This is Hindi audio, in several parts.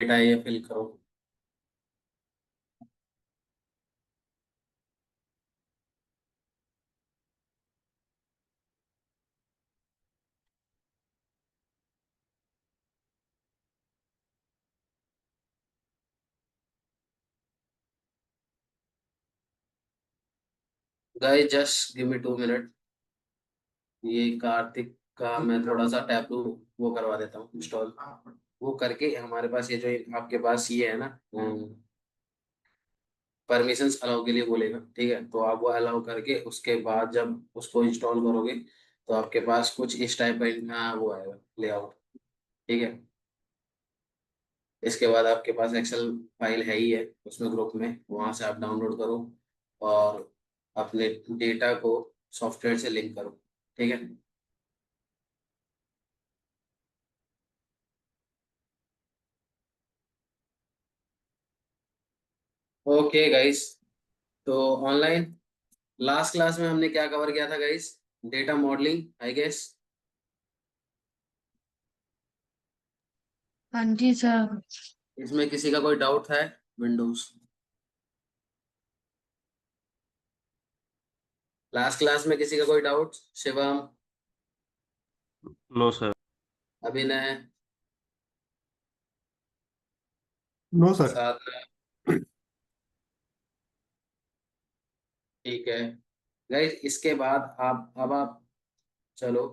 डेटा ये फिल करो। Guys just give me 2 minute. ये कार्तिक का मैं थोड़ा सा टैबलू वो करवा देता हूँ इंस्टॉल। वो करके हमारे पास ये जो आपके पास ये है ना, परमिशंस अलाउ के लिए बोलेगा, ठीक है। तो आप वो अलाउ करके उसके बाद जब उसको इंस्टॉल करोगे तो आपके पास कुछ इस टाइप का वो आएगा लेआउट, ठीक है। इसके बाद आपके पास एक्सेल फाइल है ही है उसमें, ग्रुप में, वहां से आप डाउनलोड करो और अपने डेटा को सॉफ्टवेयर से लिंक करो, ठीक है। ओके गाइस, तो ऑनलाइन लास्ट क्लास में हमने क्या कवर किया था guys? Data modelling I guess. हाँ जी सर। इसमें किसी का कोई डाउट है? विंडोज लास्ट क्लास में किसी का कोई doubt? Shivam, no sir. Abhinay, no sir. Sadhana, ठीक है। गाइस इसके बाद आप चलो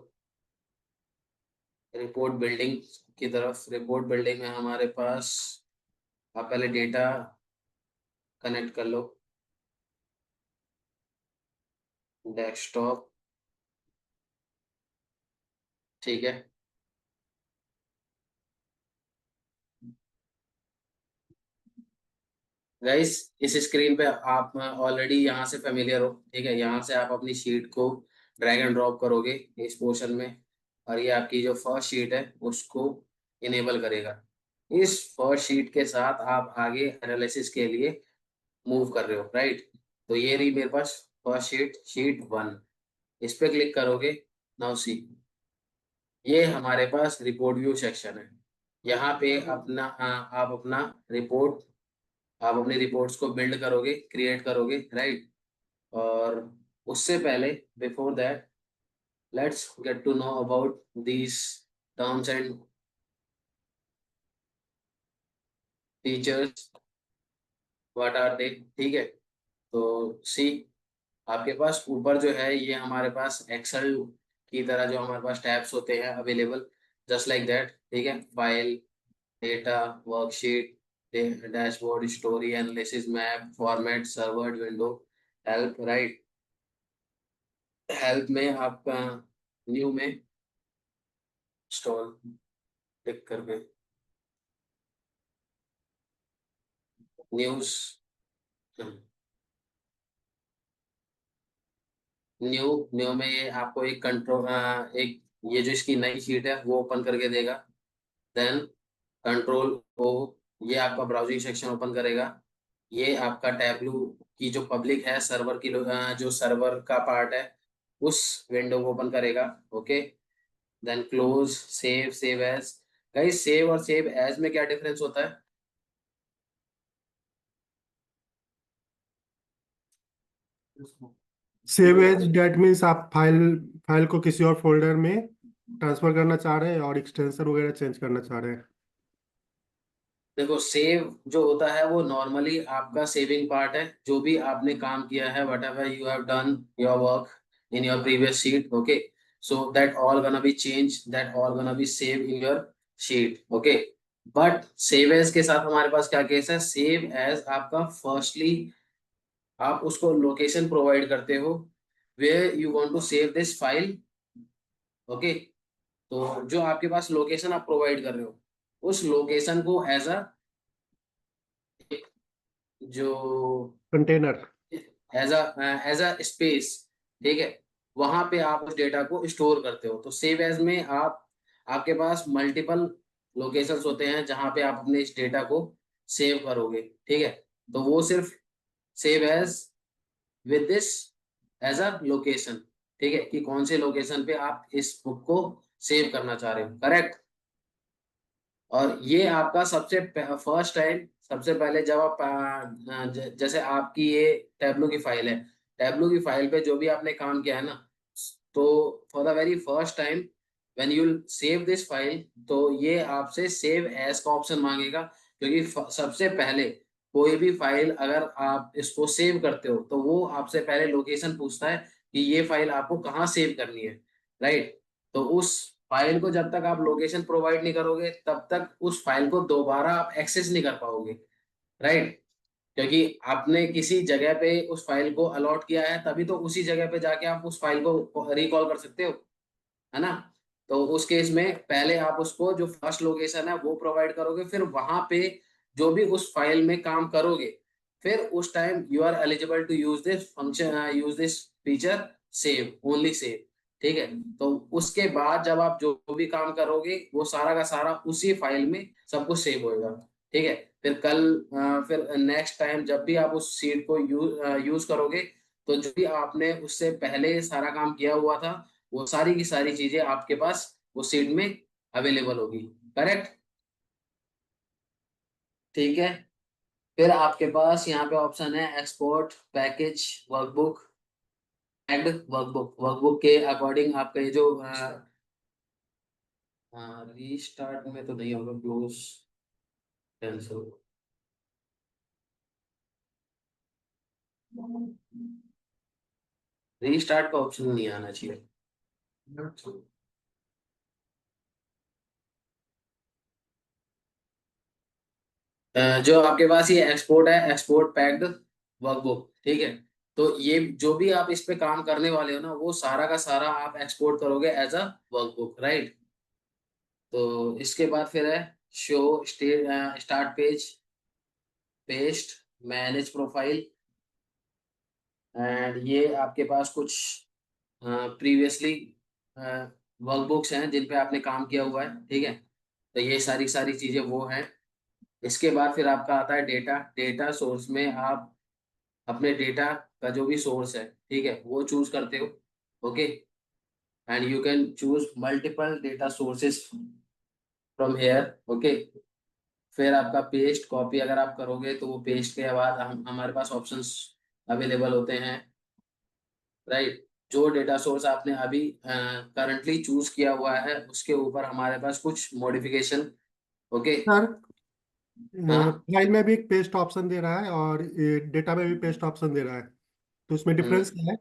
रिपोर्ट बिल्डिंग की तरफ। रिपोर्ट बिल्डिंग में हमारे पास आप पहले डेटा कनेक्ट कर लो, डेस्कटॉप, ठीक है। गाइस इस स्क्रीन पे आप ऑलरेडी यहाँ से फेमिलियर हो, ठीक है। यहाँ से आप अपनी शीट को ड्रैग एंड ड्रॉप करोगे इस पोर्शन में, और ये आपकी जो फर्स्ट शीट है उसको इनेबल करेगा। इस फर्स्ट शीट के साथ आप आगे एनालिसिस के लिए मूव कर रहे हो, राइट। तो ये रही मेरे पास फर्स्ट शीट, शीट 1। इस पे क्लिक करोगे, नाउ सी, ये हमारे पास रिपोर्ट व्यू सेक्शन है। यहाँ पे आप अपना रिपोर्ट, आप अपनी रिपोर्ट्स को बिल्ड करोगे, क्रिएट करोगे, राइट। और उससे पहले, before that, let's get to know about these terms and features, what are they, ठीक है। तो सी, आपके पास ऊपर जो है ये हमारे पास एक्सेल की तरह जो हमारे पास टैब्स होते हैं अवेलेबल, जस्ट लाइक दैट, ठीक है। File, data, worksheet, dashboard, story, analysis, map, format, server, window, help, right. Help में आपका न्यू में स्टॉल टिक करके न्यूज, न्यू न्यू में ये आपको एक कंट्रोल, एक ये जो इसकी नई शीट है वो ओपन करके देगा। देन कंट्रोल ओ, ये आपका ब्राउजिंग सेक्शन ओपन करेगा। ये आपका टैबलू की जो पब्लिक है सर्वर की, जो सर्वर का पार्ट है उस विंडो को ओपन करेगा, okay. Then close, save, save as. Guys save और सेव एज में क्या डिफरेंस होता है? सेव एज डेट मीन्स आप फाइल फाइल को किसी और फोल्डर में ट्रांसफर करना चाह रहे हैं और एक्सटेंशन वगैरह चेंज करना चाह रहे हैं। देखो सेव जो होता है वो नॉर्मली आपका सेविंग पार्ट है, जो भी आपने काम किया है, whatever you have done your work in your previous sheet, okay. So that all gonna be change, that all gonna be save in your sheet, okay. But save as के साथ हमारे पास क्या केस है? सेव एज आपका फर्स्टली आप उसको लोकेशन प्रोवाइड करते हो, where you want to save this file, okay. तो जो आपके पास लोकेशन आप प्रोवाइड कर रहे हो, उस लोकेशन को एज अ जो कंटेनर। एज अ स्पेस, ठीक है, वहां पे आप उस डेटा को स्टोर करते हो। तो सेव एज में आप, आपके पास मल्टीपल लोकेशंस होते हैं जहां पे आप अपने इस डेटा को सेव करोगे, ठीक है। तो वो सिर्फ save as with this as a location, ठीक है, कि कौन से लोकेशन पे आप इस बुक को सेव करना चाह रहे हो, करेक्ट। और ये आपका सबसे फर्स्ट टाइम, सबसे पहले जब आप जैसे आपकी ये टैब्लू की फाइल है, टैब्लू की फाइल पे जो भी आपने काम किया है ना, तो for the very first time when you save this file, तो ये आपसे सेव एज का ऑप्शन मांगेगा, क्योंकि सबसे पहले कोई भी फाइल अगर आप इसको सेव करते हो तो वो आपसे पहले लोकेशन पूछता है कि ये फाइल आपको कहाँ सेव करनी है, राइट। तो उस फाइल को जब तक आप लोकेशन प्रोवाइड नहीं करोगे तब तक उस फाइल को दोबारा आप एक्सेस नहीं कर पाओगे, राइट। क्योंकि आपने किसी जगह पे उस फाइल को अलॉट किया है, तभी तो उसी जगह पे जाके आप उस फाइल को रिकॉल कर सकते हो, है ना। तो उस केस में पहले आप उसको जो फर्स्ट लोकेशन है वो प्रोवाइड करोगे, फिर वहां पे जो भी उस फाइल में काम करोगे, फिर उस time you are eligible to use this function, use this feature, save only save, ठीक है। तो उसके बाद जब आप जो भी काम करोगे वो सारा का सारा उसी फाइल में सब कुछ सेव होएगा, ठीक है। फिर कल फिर नेक्स्ट टाइम जब भी आप उस सीट को यूज करोगे, तो जो भी आपने उससे पहले सारा काम किया हुआ था वो सारी की सारी चीजें आपके पास वो सीट में अवेलेबल होगी, करेक्ट, ठीक है। फिर आपके पास यहाँ पे ऑप्शन है export package workbook, add workbook, workbook के अकॉर्डिंग आपका ये जो रीस्टार्ट में तो नहीं होगा, क्लोज कैंसिल, रीस्टार्ट का ऑप्शन नहीं आना चाहिए। जो आपके पास ये एक्सपोर्ट है, एक्सपोर्ट पैक्ड वर्कबुक, ठीक है। तो ये जो भी आप इस पे काम करने वाले हो ना, वो सारा का सारा आप एक्सपोर्ट करोगे एज अ वर्कबुक, राइट। तो इसके बाद फिर है show start page, paste, manage profile, and ये आपके पास कुछ प्रीवियसली वर्कबुक्स हैं जिन पे आपने काम किया हुआ है, ठीक है। तो ये सारी सारी चीजें वो हैं। इसके बाद फिर आपका आता है डेटा, डेटा सोर्स में आप अपने डेटा का जो भी सोर्स है, ठीक है, वो चूज करते हो, okay. And you can choose multiple data sources from here, okay. फिर आपका पेस्ट कॉपी अगर आप करोगे तो वो पेस्ट के बाद हमारे पास ऑप्शंस अवेलेबल होते हैं, राइट। जो डेटा सोर्स आपने अभी करंटली चूज किया हुआ है उसके ऊपर हमारे पास कुछ मॉडिफिकेशन, ओके। सर, हाँ। फाइल में भी एक पेस्ट ऑप्शन दे रहा है और डेटा में भी पेस्ट ऑप्शन दे रहा है, तो उसमें डिफरेंस क्या है?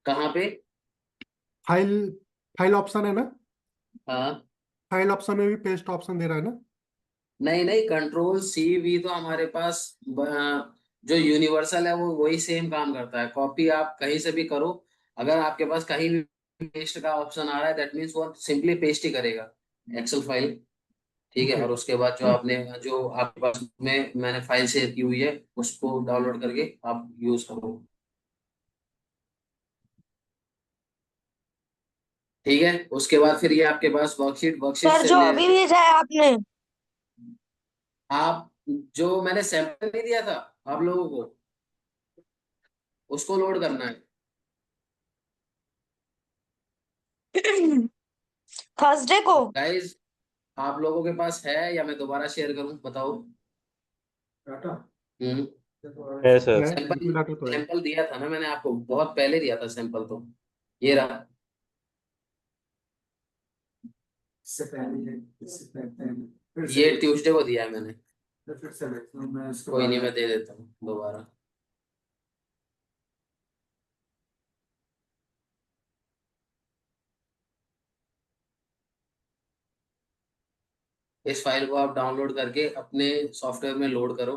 कहाँ पे? फाइल फाइल ऑप्शन है ना, हाँ। फाइल ऑप्शन में भी पेस्ट ऑप्शन दे रहा है ना? नहीं नहीं, कंट्रोल सी वी तो हमारे पास जो यूनिवर्सल है वो वही सेम काम करता है, कॉपी आप कहीं से भी करो, अगर आपके पास कहीं भी पेस्ट का ऑप्शन आ रहा है दैट मीन्स वो सिंपली पेस्ट ही करेगा एक्सेल फाइल, ठीक है। ओके। और उसके बाद जो आपने जो आपके पास में मैंने फाइल शेयर की हुई है उसको डाउनलोड करके आप यूज करो, ठीक है। उसके बाद फिर ये आपके पास वर्कशीट, वर्कशीट सर से जो ले अभी भेजा है आपने। आप जो मैंने सैंपल नहीं दिया था आप लोगों को, उसको लोड करना है। थर्सडे को। गाइस आप लोगों के पास है या मैं दोबारा शेयर करूं, बताओ। डाटा हम्म। है सर। है, सैंपल, इसमें डाटा तो है। सैंपल दिया था ना मैंने आपको, बहुत पहले दिया था सैंपल, तो ये रहा। इससे पहले इससे पहले फिर से ये ट्यूसडे को दिया है मैंने, फिर से मैं इसको कोई नहीं डाल मैं दे देता हूँ दोबारा। इस फाइल को आप डाउनलोड करके अपने सॉफ्टवेयर में लोड करो,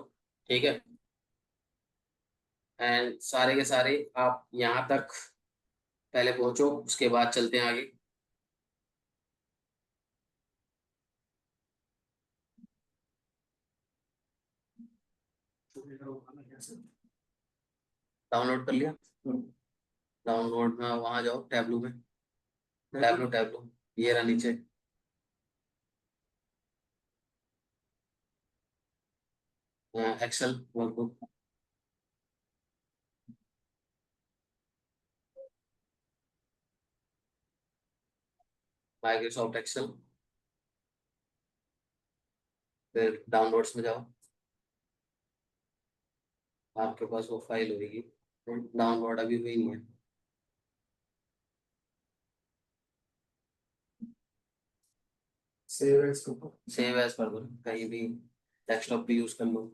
ठीक है। एंड सारे के सारे आप यहाँ तक पहले पहुंचो, उसके बाद चलते हैं आगे। डाउनलोड कर लिया? डाउनलोड में वहां जाओ, टैबलू में, टैबलू टैबलू, ये रहा नीचे, एक्सेल वर्कबुक, माइक्रोसॉफ्ट एक्सेल, फिर डाउनलोड्स में जाओ, आपके पास वो फाइल होगी, डाउनलोड अभी हुई नहीं है। सेव एज कर दो, कहीं भी डेस्कटॉप पे यूज कर लो।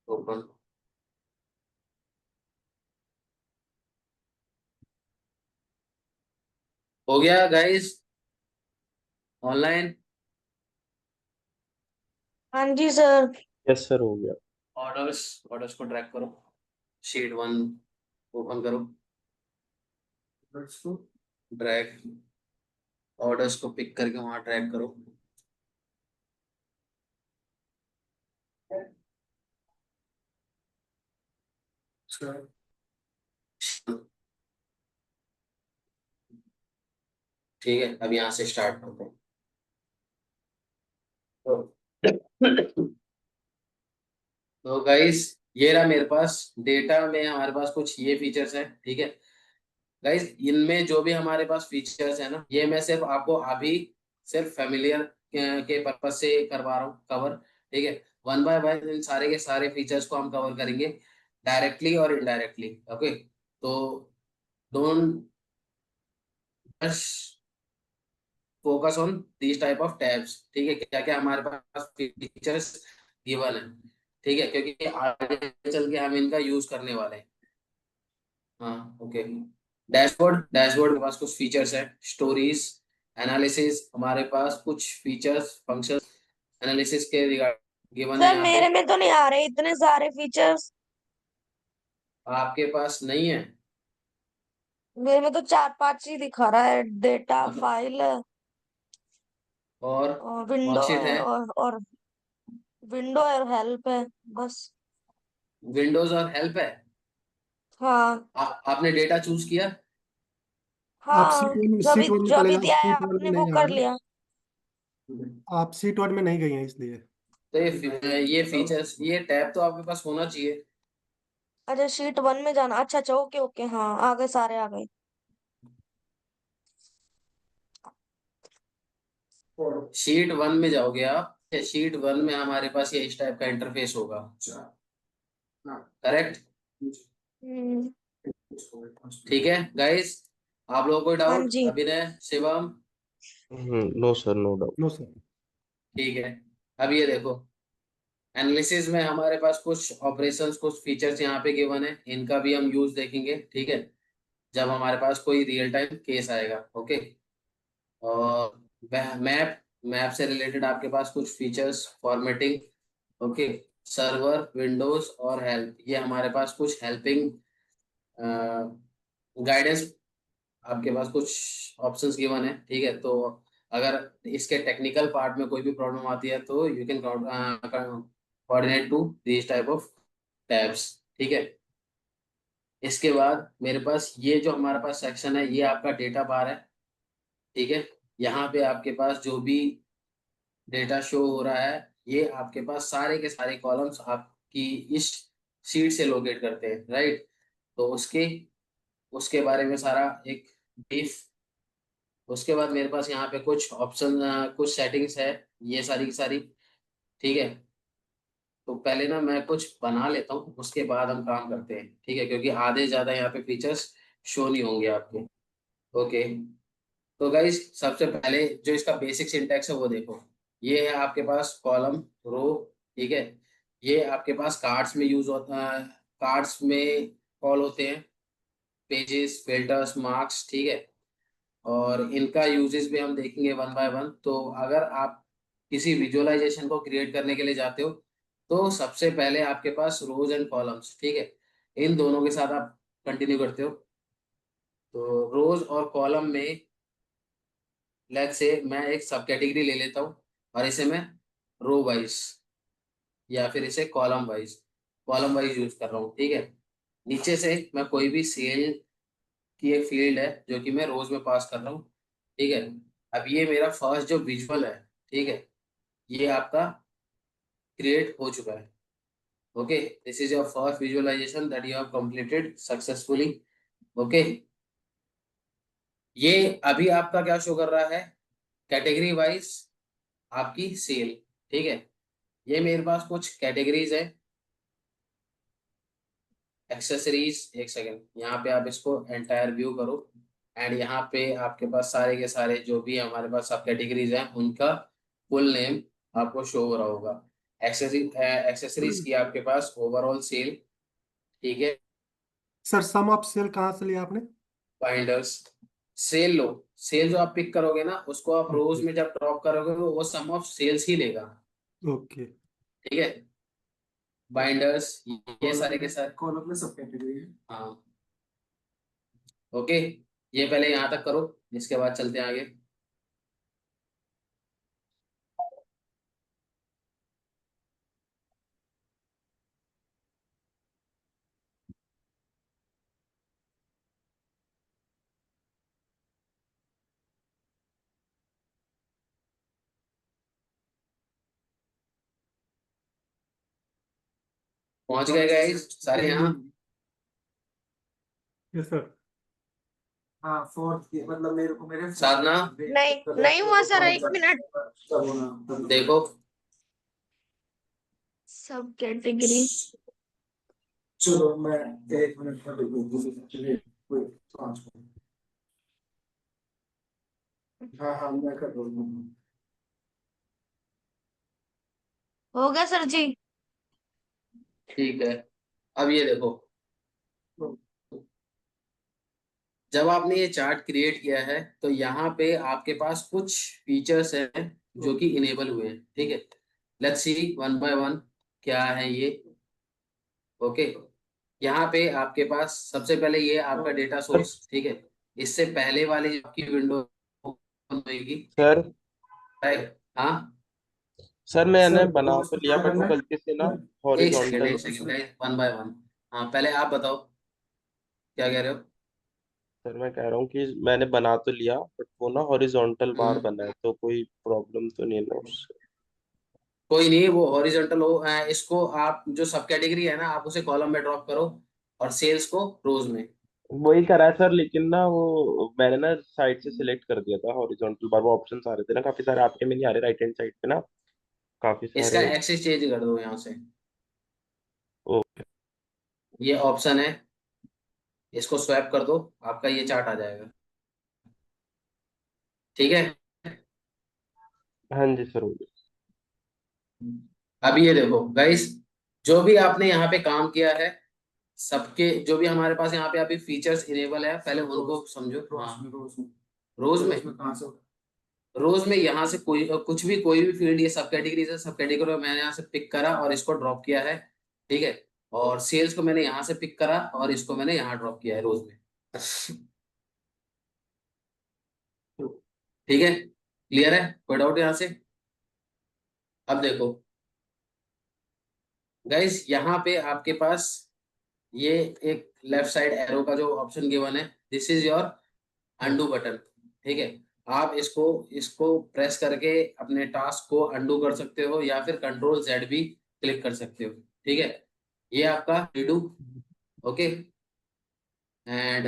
ओपन हो गया गाइस, ऑनलाइन। हाँ जी सर। यस सर, हो गया। ऑर्डर्स, ऑर्डर्स को ट्रैक करो, शीट 1 ओपन करो, ड्रैग, ऑर्डर्स को पिक करके वहां ट्रैक करो। ठीक है, अब यहाँ से स्टार्ट करते हैं। तो गाइस, ये रहा मेरे पास डेटा में, हमारे पास कुछ ये फीचर्स हैं, ठीक है गाइस। इनमें जो भी हमारे पास फीचर्स है ना, ये मैं सिर्फ आपको अभी सिर्फ फेमिलियर के पर्पज से करवा रहा हूँ कवर, ठीक है। वन बाय वन इन सारे के सारे फीचर्स को हम कवर करेंगे, डायरेक्टली और इनडायरेक्टली, ओके। तो don't just focus on this type of tabs, ठीक है, क्या क्या हमारे पास फीचर्स गिवन है, ठीक है, क्योंकि आगे चल के हम इनका यूज करने वाले हैं। हाँ ओके। डैशबोर्ड, डैशबोर्ड के पास कुछ फीचर्स है, स्टोरीज, एनालिसिस, हमारे पास कुछ फीचर्स फंक्शन एनालिसिस के रिगार्ड गिवन है सर यहाँ पे। मेरे में तो नहीं आ रहे इतने सारे फीचर्स। आपके पास नहीं है? मेरे में तो 4-5 ही दिखा रहा है, डेटा मतलब फाइल है और और विंडो वर्कशीट है है, और विंडो और हेल्प है बस। विंडोज और हेल्प है। हाँ। आपने डेटा चूज किया? आप हाँ, जब सीट वन में जब चले ही जाओ, दिया है सीट वन में आपने वो नहीं आ कर रहा है। लिया। आप सीट वन में नहीं गई हैं इसलिए। तो ये फीचर्स, ये टैब तो आपके पास होना चाहिए। अच्छा, शीट 1 में जाना, अच्छा अच्छा, ओके ओके, हाँ आ गए, सारे आ गए। शीट 1 में जाओगे आप, शीट 1 में हमारे पास ये इस टाइप का इंटरफेस होगा, करेक्ट? हम्म। ठीक है गाइस, आप लोगों को कोई हाँ डाउट? जी। Abhinay, Shivam? No sir, no doubt. No sir. ठीक है, अब ये देखो, एनालिसिस में हमारे पास कुछ ऑपरेशंस, कुछ फीचर्स यहाँ पे गिवन है, इनका भी हम यूज देखेंगे, ठीक है, जब हमारे पास कोई रियल टाइम केस आएगा, ओके। और मैप, मैप से रिलेटेड आपके पास कुछ features, formatting, okay, server, Windows और हेल्प, ये हमारे पास कुछ हेल्पिंग गाइडेंस, आपके पास कुछ ऑप्शंस गिवन है, ठीक है। तो अगर इसके टेक्निकल पार्ट में कोई भी प्रॉब्लम आती है तो you can coordinate to this type of tabs, ठीक है। इसके बाद मेरे पास ये जो हमारे पास सेक्शन है, ये आपका डेटा बार है, ठीक है। यहाँ पे आपके पास जो भी डेटा शो हो रहा है, ये आपके पास सारे के सारे कॉलम्स आपकी इस शीट से लोकेट करते हैं, राइट। तो उसके उसके बारे में सारा एक ब्रीफ। उसके बाद मेरे पास यहाँ पे कुछ ऑप्शन, कुछ सेटिंग्स है, ये सारी की सारी, ठीक है। तो पहले ना मैं कुछ बना लेता हूँ, उसके बाद हम काम करते हैं, ठीक है, क्योंकि आधे ज्यादा यहाँ पे फीचर्स शो नहीं होंगे आपको, ओके। तो गाइस, सबसे पहले जो इसका बेसिक सिंटैक्स है वो देखो, ये है आपके पास कॉलम, रो, ठीक है। ये आपके पास कार्ड्स में यूज होता है, कार्ड्स में कॉल होते हैं, पेजेस, फिल्टर्स, मार्क्स, ठीक है। और इनका यूजेस भी हम देखेंगे वन बाय वन। तो अगर आप किसी विजुअलाइजेशन को क्रिएट करने के लिए जाते हो, तो सबसे पहले आपके पास रोज एंड कॉलम्स, ठीक है, इन दोनों के साथ आप कंटिन्यू करते हो। तो रोज और कॉलम में लेट्स से मैं एक सब कैटेगरी ले लेता हूँ, और इसे मैं रो वाइज या फिर इसे कॉलम वाइज यूज कर रहा हूँ, ठीक है। नीचे से मैं कोई भी सेल की एक फील्ड है जो कि मैं रोज में पास कर रहा हूँ, ठीक है। अब ये मेरा फर्स्ट जो विजुअल है, ठीक है, ये आपका क्रिएट हो चुका है। Okay, this is your first visualization that you have completed successfully. Okay, ये अभी आपका क्या शो कर रहा है, कैटेगरी वाइज आपकी सेल। ठीक है, ये मेरे पास कुछ कैटेगरीज है, एक्सेसरीज। एक सेकेंड, यहाँ पे आप इसको एंटायर व्यू करो एंड यहाँ पे आपके पास सारे के सारे जो भी हमारे पास सब कैटेगरीज हैं उनका फुल नेम आपको शो हो रहा होगा। एक्सेसरीज की आपके पास ओवरऑल सेल, ठीक है। सर सम ऑफ सेल कहाँ से लिया आपने? बाइंडर्स सेल लो, सेल जो आप पिक करोगे ना उसको आप रोज ओके में जब ड्रॉप करोगे वो सम ऑफ सेल्स ही लेगा। ओके। ठीक है, बाइंडर्स ये सारे के सारे कॉलम में सब कैटेगरी है। हाँ, ओके, ये पहले यहाँ तक करो, इसके बाद चलते हैं आगे। पहुंच गए गाइस सारे यहाँ? Yes sir. हाँ फोर्थ मतलब मेरे को मेरे साधना नहीं नहीं हुआ सर, 1 मिनट। देखो, सब कैटेगरी। चलो मैं 1 मिनट में कोई 5 मिनट। हाँ हाँ मैं कर रहा हूँ। हो गया सर जी। ठीक है, अब ये देखो, जब आपने ये चार्ट क्रिएट किया है तो यहाँ पे आपके पास कुछ फीचर्स हैं जो कि इनेबल हुए हैं। ठीक है, let's see one by one क्या है ये। ओके, यहाँ पे आपके पास सबसे पहले ये आपका डेटा सोर्स, ठीक है, इससे पहले वाली जो आपकी विंडो ओपन होगी। सर हाँ, सर मैंने सर बना तो लिया क्या बट वो करना है? गलती से ना एक सेकेंड हॉरिजॉन्टल। एक सेकेंड, वन बाय वन। हाँ, पहले आप बताओ क्या कह रहे हो। सर मैं कह रहा हूँ कि मैंने बना तो लिया बट वो ना हॉरिजॉन्टल बार बना है, तो कोई प्रॉब्लम तो नहीं है ना उससे? कोई नहीं, वो हॉरिजॉन्टल हो, इसको आप जो सब कैटेगरी है ना आप उसे कॉलम में ड्रॉप करो और सेल्स को रोज में। वही करा है सर, लेकिन ना वो मैंने ना साइड से सिलेक्ट कर दिया था हॉरिजॉन्टल बार, वो ऑप्शंस आ रहे थे ना काफी सारे, आपके में नहीं आ रहे राइट हैंड साइड पे ना काफी इसका सारे। एक्सेस चेंज कर दो यहाँ से, ओके। ये ऑप्शन है, इसको स्वैप कर दो, आपका ये चार्ट आ जाएगा। ठीक है, हाँ जी सर, हो गया। अब ये देखो गाइस, जो भी आपने यहाँ पे काम किया है, सबके जो भी हमारे पास यहाँ पे अभी फीचर्स इनेबल है पहले उनको समझो। हाँ, रोज में कहाँ से? रोज में यहाँ से कोई कुछ भी कोई भी फील्ड, ये सब कैटेगरी है, सब कैटेगरी मैंने यहाँ से पिक करा और इसको ड्रॉप किया है। ठीक है, और सेल्स को मैंने यहाँ से पिक करा और इसको मैंने यहाँ ड्रॉप किया है रोज में। ठीक है, क्लियर है, कोई डाउट यहाँ से? अब देखो गाइस, यहाँ पे आपके पास ये एक लेफ्ट साइड एरो का जो ऑप्शन गिवन है, this is your undo button. ठीक है, आप इसको इसको प्रेस करके अपने टास्क को अंडू कर सकते हो या फिर कंट्रोल जेड भी क्लिक कर सकते हो। ठीक है, ये आपका redo. Okay, and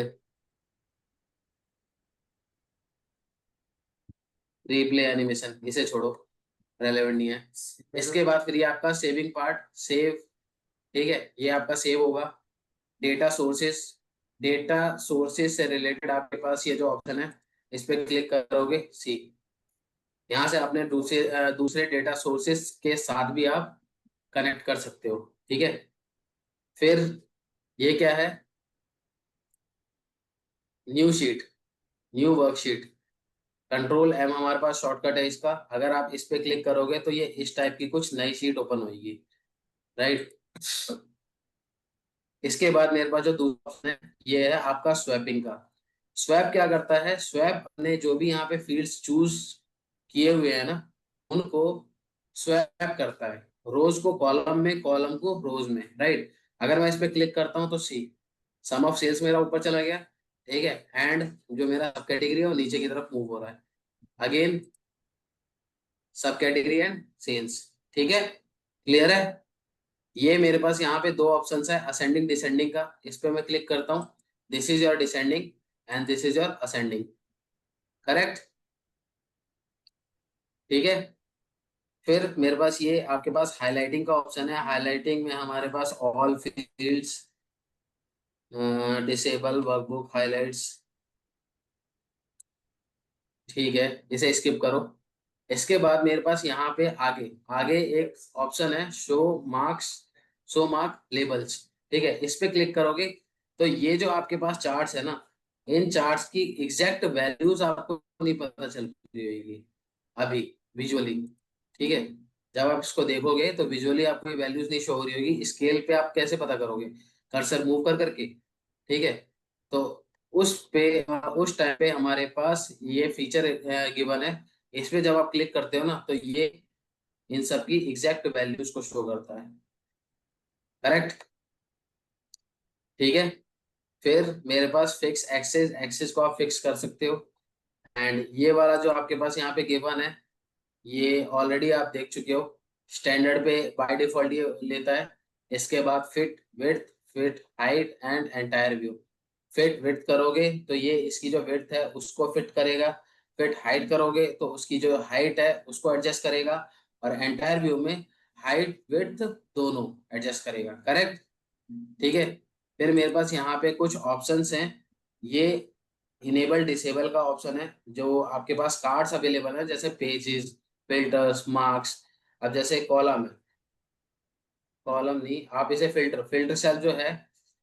replay animation इसे छोड़ो, रेलेवेंट नहीं है। इसके बाद फिर ये आपका सेविंग पार्ट, सेव। ठीक है, ये आपका सेव होगा। डेटा सोर्सेस, डेटा सोर्सेस से रिलेटेड आपके पास ये जो ऑप्शन है इस पे क्लिक करोगे, सी यहाँ से अपने दूसरे डेटा सोर्सेस के साथ भी आप कनेक्ट कर सकते हो। ठीक है, फिर ये क्या है, new sheet, new worksheet. Control M हमारे पास शॉर्टकट है इसका, अगर आप इस पे क्लिक करोगे तो ये इस टाइप की कुछ नई शीट ओपन होगी। राइट, इसके बाद मेरे पास जो दूसरा ऑप्शन है ये है आपका स्वैपिंग का। स्वैप क्या करता है, स्वैप अपने जो भी यहाँ पे फील्ड्स चूज किए हुए हैं ना उनको स्वैप करता है, रोज को कॉलम में, कॉलम को रोज में। राइट, अगर मैं इस पे क्लिक करता हूँ तो सी सम ऑफ सेल्स मेरा ऊपर चला गया। ठीक है, एंड जो मेरा सब कैटेगरी है वो नीचे की तरफ मूव हो रहा है। अगेन सब कैटेगरी एंड सेल्स। ठीक है, क्लियर है? ये मेरे पास यहाँ पे दो ऑप्शंस है असेंडिंग डिसेंडिंग का, इस पे मैं क्लिक करता हूँ। This is your descending and this is your ascending, correct? ठीक है, फिर मेरे पास ये आपके पास हाईलाइटिंग का ऑप्शन है। हाईलाइटिंग में हमारे पास all fields, disable workbook highlights. ठीक है, इसे स्किप करो। इसके बाद मेरे पास यहाँ पे आगे आगे एक ऑप्शन है शो मार्क लेबल्स। ठीक है, इस पे क्लिक करोगे तो ये जो आपके पास चार्ट्स है ना, इन चार्ट्स की एग्जैक्ट वैल्यूज आपको नहीं पता चल रही होगी अभी विजुअली। ठीक है, जब आप इसको देखोगे तो विजुअली आपको ये वैल्यूज नहीं शो हो रही होगी। स्केल पे आप कैसे पता करोगे? कर्सर मूव कर करके। ठीक है, तो उस टाइम पे हमारे पास ये फीचर गिवन है। इस पे जब आप क्लिक करते हो ना तो ये इन सब की एग्जैक्ट वैल्यूज को शो करता है, करेक्ट? ठीक है, फिर मेरे पास फिक्स एक्सेस, एक्सेस को आप फिक्स कर सकते हो। एंड ये वाला जो आपके पास यहाँ पे गिवन है, ये ऑलरेडी आप देख चुके हो। स्टैंडर्ड पे बाय डिफॉल्ट ये लेता है। इसके बाद fit width, feet height and entire view. Fit width करोगे तो ये इसकी जो विड्थ है उसको फिट करेगा। फिट हाइट करोगे तो उसकी जो हाइट है उसको एडजस्ट करेगा। और एंटायर व्यू में हाइट विड्थ दोनों एडजस्ट करेगा, करेक्ट? ठीक है, फिर मेरे पास यहाँ पे कुछ ऑप्शंस हैं। ये इनेबल डिसेबल का ऑप्शन है। जो आपके पास कार्ड्स अवेलेबल है जैसे पेजेस, फिल्टर्स, मार्क्स। अब जैसे कॉलम है, कॉलम नहीं, आप इसे फिल्टर फिल्टर सेल जो है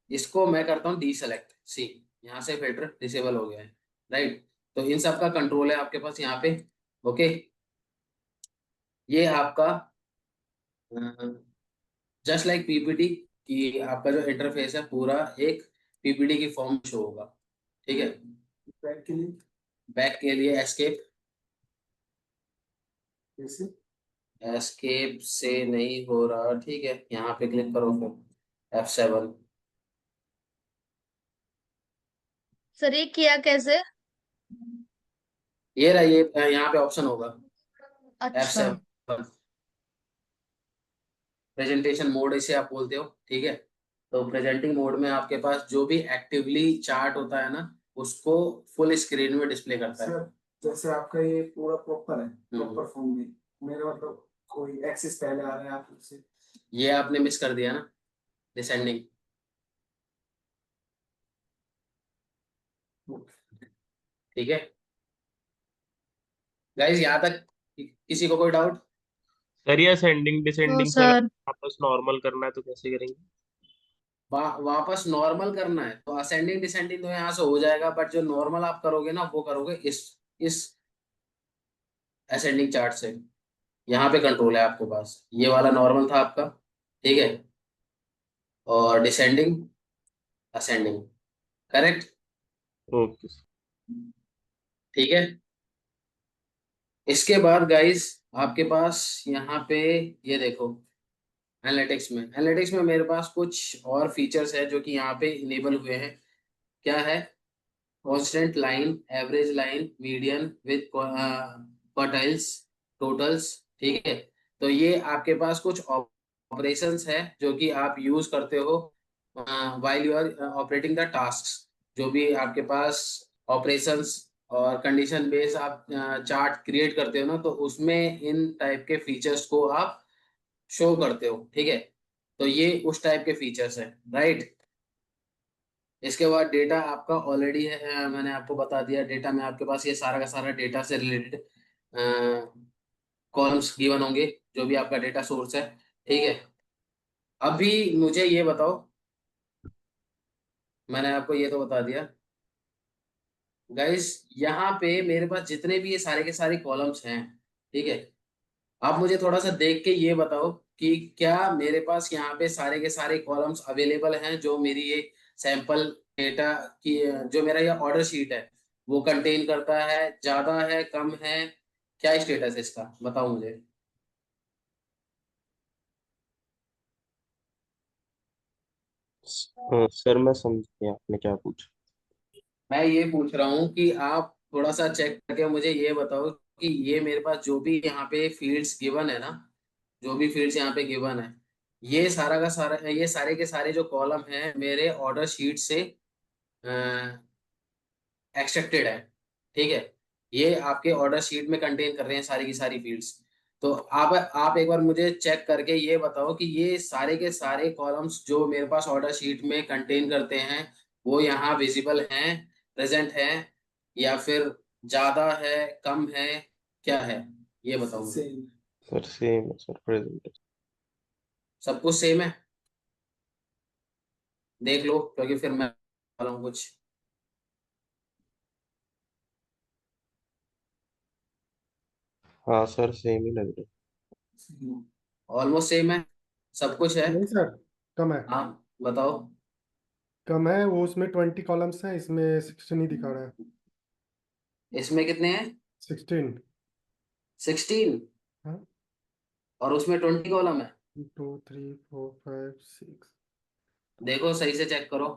इसको मैं करता हूँ डी सेलेक्ट सी। यहाँ से फिल्टर डिसेबल हो गया है, राइट? तो इन सब का कंट्रोल है आपके पास यहाँ पे। ओके, ये आपका जस्ट लाइक पीपीटी कि आपका जो इंटरफेस है पूरा एक पीपीटी की फॉर्म में शो होगा। ठीक है, बैक के लिए बैक के लिए एस्केप। जैसे एस्केप से नहीं हो रहा, ठीक है, यहाँ पे क्लिक करो फिर F7। सर ये किया कैसे? ये रहा, ये यहाँ पे ऑप्शन होगा अच्छा। F7, प्रेजेंटेशन मोड इसे आप बोलते हो। ठीक है, तो प्रेजेंटिंग मोड में आपके पास जो भी एक्टिवली चार्ट होता है ना उसको फुल स्क्रीन में डिस्प्ले करता है। सर जैसे आपका ये पूरा प्रॉपर है, प्रॉपर फॉर्म में मेरा मतलब कोई एक्सेस पहले आ रहा है आपसे। ये आपने मिस कर दिया ना, डिसेंडिंग। ठीक है गाइस, यहाँ तक किसी को कोई डाउट? सर ये असेंडिंग तो डिसेंडिंग से अगर सर वापस नॉर्मल करना है तो कैसे करेंगे? वापस नॉर्मल करना है तो असेंडिंग डिसेंडिंग तो यहाँ से हो जाएगा, बट जो नॉर्मल आप करोगे ना वो करोगे इस असेंडिंग चार्ट से। यहाँ पे कंट्रोल है आपके पास। ये वाला नॉर्मल था आपका, ठीक है, और डिसेंडिंग असेंडिंग, करेक्ट? ओके। ठीक है, इसके बाद गाइस आपके पास यहाँ पे ये देखो, एनालिटिक्स में मेरे पास कुछ और फीचर्स है जो कि यहाँ पे इनेबल हुए हैं। क्या है? Constant line, average line, median with quartiles, totals. ठीक है, तो ये आपके पास कुछ ऑपरेशंस है जो कि आप यूज करते हो while you are operating the task. जो भी आपके पास ऑपरेशंस और कंडीशन बेस आप चार्ट क्रिएट करते हो ना, तो उसमें इन टाइप के फीचर्स को आप शो करते हो। ठीक है, तो ये उस टाइप के फीचर्स है, राइट? इसके बाद डेटा आपका ऑलरेडी है, मैंने आपको बता दिया। डेटा में आपके पास ये सारा का सारा डेटा से रिलेटेड कॉलम्स गिवन होंगे, जो भी आपका डेटा सोर्स है। ठीक है, अभी मुझे ये बताओ, मैंने आपको ये तो बता दिया गाइस, यहाँ पे मेरे पास जितने भी ये सारे के सारे कॉलम्स हैं, ठीक है, आप मुझे थोड़ा सा देख के ये बताओ कि क्या मेरे पास यहाँ पे सारे के सारे कॉलम्स अवेलेबल हैं जो मेरी ये सैंपल डेटा की, जो मेरा ये ऑर्डर शीट है वो कंटेन करता है, ज्यादा है, कम है, क्या स्टेटस है इसका, बताओ मुझे। हाँ सर, मैं समझ गया आपने क्या पूछा। मैं ये पूछ रहा हूँ कि आप थोड़ा सा चेक करके मुझे ये बताओ कि ये मेरे पास जो भी यहाँ पे फील्ड्स गिवन है ना, जो भी फील्ड्स यहाँ पे गिवन है, ये सारा का सारा, ये सारे के सारे जो कॉलम हैं मेरे ऑर्डर शीट से एक्सट्रैक्टेड है। ठीक है, ये आपके ऑर्डर शीट में कंटेन कर रहे हैं सारी की सारी फील्ड्स। तो आप एक बार मुझे चेक करके ये बताओ कि ये सारे के सारे कॉलम्स जो मेरे पास ऑर्डर शीट में कंटेन करते हैं वो यहाँ विजिबल हैं, प्रेजेंट हैं, या फिर ज्यादा है, कम है, क्या है, ये बताओ मुझे। सेम। सर सेम है सर, प्रेजेंट। सब कुछ सेम है, देख लो, क्योंकि फिर मैं बोला हूँ कुछ। हाँ सर सेम ही लग रहा ऑलमोस्ट सेम है, सब कुछ है। नहीं सर, कम है। हाँ बताओ। कम है, वो उसमें 20 कॉलम्स हैं, इसमें 16 ही दिखा रहा है। इसमें कितने हैं? 16। 16, हाँ, और उसमें 20 कॉलम है। 2 3 4 5 6 देखो सही से चेक करो।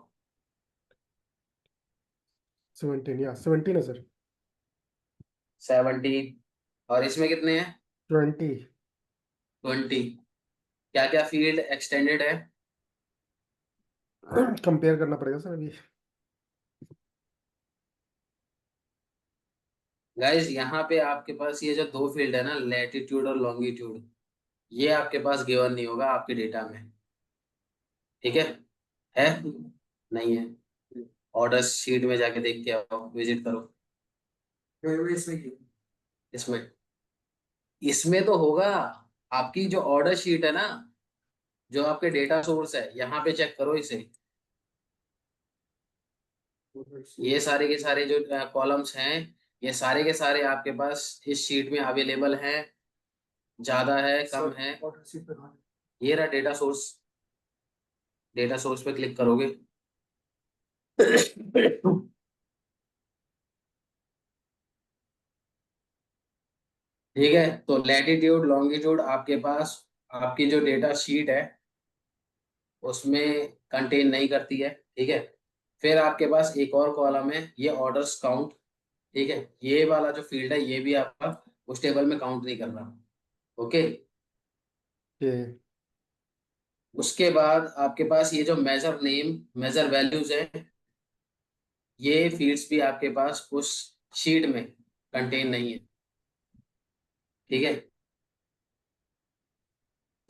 17, या 17 है सर। 17, और इसमें कितने हैं? 20। 20। क्या क्या फील्ड एक्सटेंडेड है? कंपेयर करना पड़ेगा सर अभी। गाइस यहाँ पे आपके पास ये जो दो फील्ड है ना, लैटिट्यूड और लॉन्गिट्यूड, ये आपके पास गिवन नहीं होगा आपके डेटा में। ठीक है नहीं है? ऑर्डर शीट में जाके देख के आओ, विजिट करो। इसमें क्यों? इसमें, इसमें तो होगा। आपकी जो ऑर्डर शीट है ना, जो आपके डेटा सोर्स है, यहाँ पे चेक करो इसे। ये सारे के सारे जो कॉलम्स हैं, ये सारे के सारे आपके पास इस शीट में अवेलेबल हैं, ज्यादा है, कम है। ऑर्डर शीट पे कहाँ ये रहा डेटा सोर्स, डेटा सोर्स पे क्लिक करोगे। ठीक है, तो लैटिट्यूड लॉन्गिट्यूड आपके पास आपकी जो डेटा शीट है उसमें कंटेन नहीं करती है। ठीक है, फिर आपके पास एक और कॉलम है, ये ऑर्डर्स काउंट। ठीक है, ये वाला जो फील्ड है ये भी आपका उस टेबल में काउंट नहीं कर रहा। ओके, ये उसके बाद आपके पास ये जो मेजर नेम, मेजर वैल्यूज है, ये फील्ड्स भी आपके पास उस शीट में कंटेन नहीं है। ठीक है,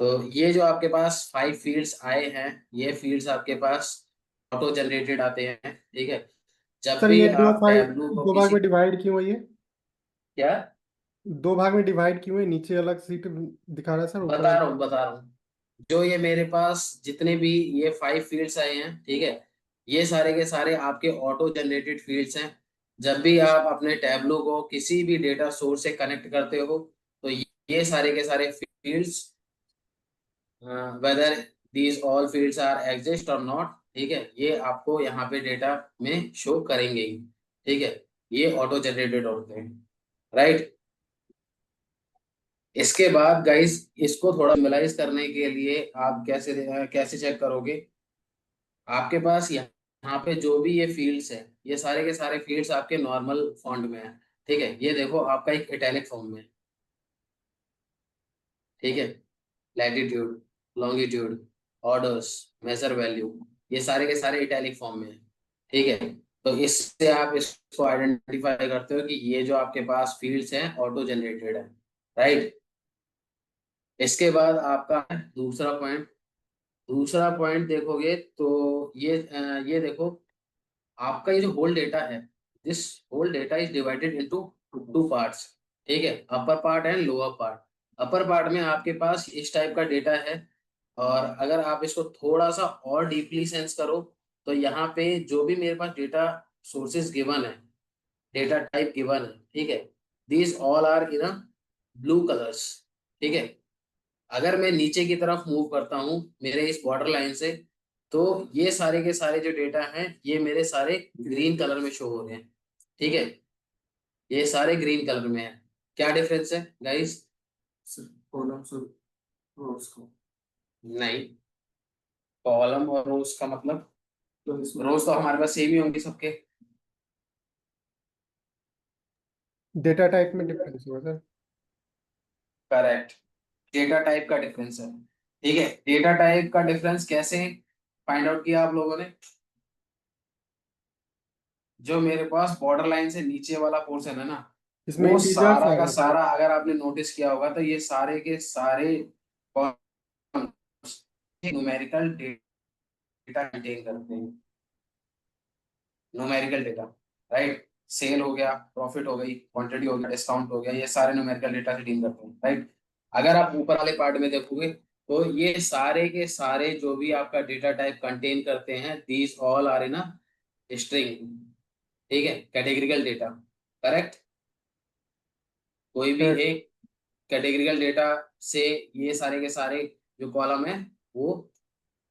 तो ये जो आपके पास 5 फील्ड्स आए हैं, ये फील्ड्स आपके पास ऑटो जनरेटेड आते हैं। ठीक है, जब सर, भी ये दो आप फाइल टैबलू को दो भाग किसी, में डिवाइड क्यों है ये? क्या दो भाग में डिवाइड क्यों है? नीचे अलग सीट दिखा रहा है सर, ऊपर बता रहा अलग। हूँ, बता रहा हूँ। जो ये मेरे पास जितने भी ये 5 फील्ड्स आए हैं, ठीक है, ये सारे के सारे आपके ऑटो जनरेटेड फील्ड्स हैं। जब भी आप अपने टैबलू को किसी भी डेटा सोर्स से कनेक्ट करते हो, तो ये सारे के सारे fields, whether these all fields are exist और नॉट, ठीक है, ये आपको यहाँ पे डेटा में शो करेंगे ही। ठीक है, ये ऑटो जनरेटेड होते हैं, राइट। इसके बाद गाइस, इसको थोड़ा मिलाइज करने के लिए आप कैसे चेक करोगे? आपके पास यहाँ पे जो भी ये फील्ड्स है, ये सारे के सारे फील्ड्स आपके नॉर्मल फॉन्ट में है। ठीक है, ये देखो आपका एक इटैलिक फॉर्म में है। ठीक है, latitude, longitude, orders, measure value, ये सारे के सारे इटैलिक फॉर्म में है। ठीक है, तो इससे आप इसको आइडेंटिफाई करते हो कि ये जो आपके पास फील्ड्स हैं ऑटो जनरेटेड है, राइट। इसके बाद आपका दूसरा पॉइंट देखोगे तो ये देखो, आपका ये जो होल डेटा है, this whole data is divided into 2 parts. ठीक है, upper part and lower part. Upper part में आपके पास इस टाइप का डेटा है, और अगर आप इसको थोड़ा सा और डीपली सेंस करो, तो यहाँ पे जो भी मेरे पास डेटा सोर्सेज गिवन है, डेटा टाइप गिवन है, ठीक है, these all are in a blue colours. ठीक है, अगर मैं नीचे की तरफ मूव करता हूँ मेरे इस बॉर्डर लाइन से, तो ये सारे के सारे जो डेटा हैं ये मेरे सारे ग्रीन कलर में शो हो रहे हैं। ठीक है, ये सारे ग्रीन कलर में है। क्या डिफरेंस है गाइस? कॉलम्स और रोज को? नहीं, कॉलम और रोज का मतलब, तो इसमें रोज तो हमारे पास सेम ही होंगे सबके। डेटा टाइप में डिफरेंस होगा सर। करेक्ट, डेटा टाइप का डिफरेंस है। ठीक है, डेटा टाइप का डिफरेंस कैसे फाइंड आउट किया आप लोगों ने? जो मेरे पास बॉर्डर लाइन से नीचे वाला पोर्शन है ना, इसमें वो इंटीजर्स सारा आ का रहे हैं। सारा, अगर आपने नोटिस किया होगा तो ये सारे के सारे न्यूमेरिकल डेटा कंटेन करते हैं। Numerical data, right? सेल हो गया, प्रॉफिट हो गई, क्वांटिटी हो गया, डिस्काउंट हो गया, ये सारे न्यूमेरिकल डेटा से डील करते हैं, राइट? अगर आप ऊपर वाले पार्ट में देखोगे तो ये सारे के सारे जो भी आपका डेटा टाइप कंटेन करते हैं, these all are in a string. ठीक है, कैटेगरिकल डेटा, करेक्ट? कोई भी Correct. एक कैटेगरिकल डेटा से ये सारे के सारे जो कॉलम है वो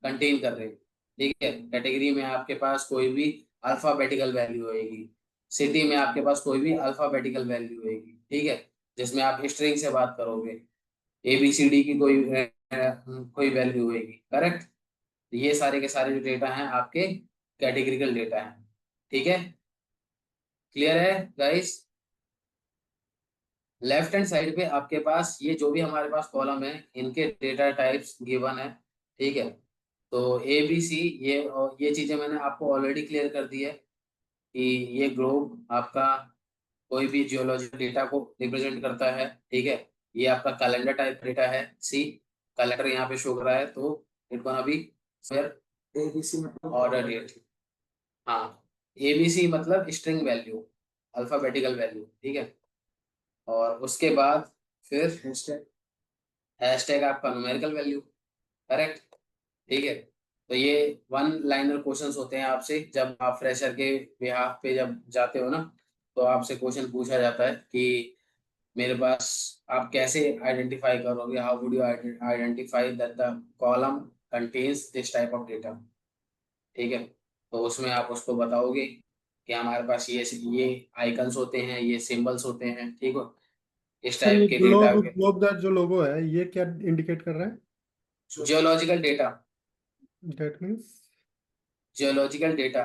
कंटेन कर रहे हैं। ठीक है, कैटेगरी में आपके पास कोई भी अल्फाबेटिकल वैल्यू होएगी, सिटी में आपके पास कोई भी अल्फाबेटिकल वैल्यू होएगी। ठीक है, जिसमें आप स्ट्रिंग से बात करोगे, ABCD की कोई वैल्यू होएगी, करेक्ट? ये सारे के सारे जो डेटा हैं आपके कैटेगरिकल डेटा हैं। ठीक है, क्लियर है गाइस? लेफ्ट हैंड साइड पे आपके पास ये जो भी हमारे पास कॉलम है, इनके डेटा टाइप्स गिवन है। ठीक है, तो ABC, ये चीजें मैंने आपको ऑलरेडी क्लियर कर दी है कि ये ग्लोब आपका कोई भी जियोलॉजिकल डेटा को रिप्रेजेंट करता है। ठीक है, ये आपका कैलेंडर टाइप डेटा है। सी, कैलेंडर यहाँ पे शो कर रहा है तो it gonna be fair ABC मतलब ऑर्डर डेट। हाँ, ABC मतलब स्ट्रिंग वैल्यू, अल्फाबेटिकल वैल्यू। ठीक है, और उसके बाद फिर हैशटैग। हैशटैग आपका न्यूमेरिकल वैल्यू, करेक्ट? ठीक है, तो ये वन लाइनर क्वेश्चंस होते हैं आपसे जब आप फ्रेशर के बिहाफ पे जब जाते हो ना, तो आपसे क्वेश्चन पूछा जाता है कि मेरे पास आप कैसे आइडेंटिफाई करोगे, how would you identify that the column contains this type of data. ठीक है, तो उसमें आप उसको बताओगे कि हमारे पास ये आइकन्स होते हैं, ये सिंबल्स होते हैं। ठीक है, इस सर ये टाइप के डेटा, ग्लोब ग्लोब का जो लोगो है ये क्या इंडिकेट कर रहा है? Geological data, that means geological data,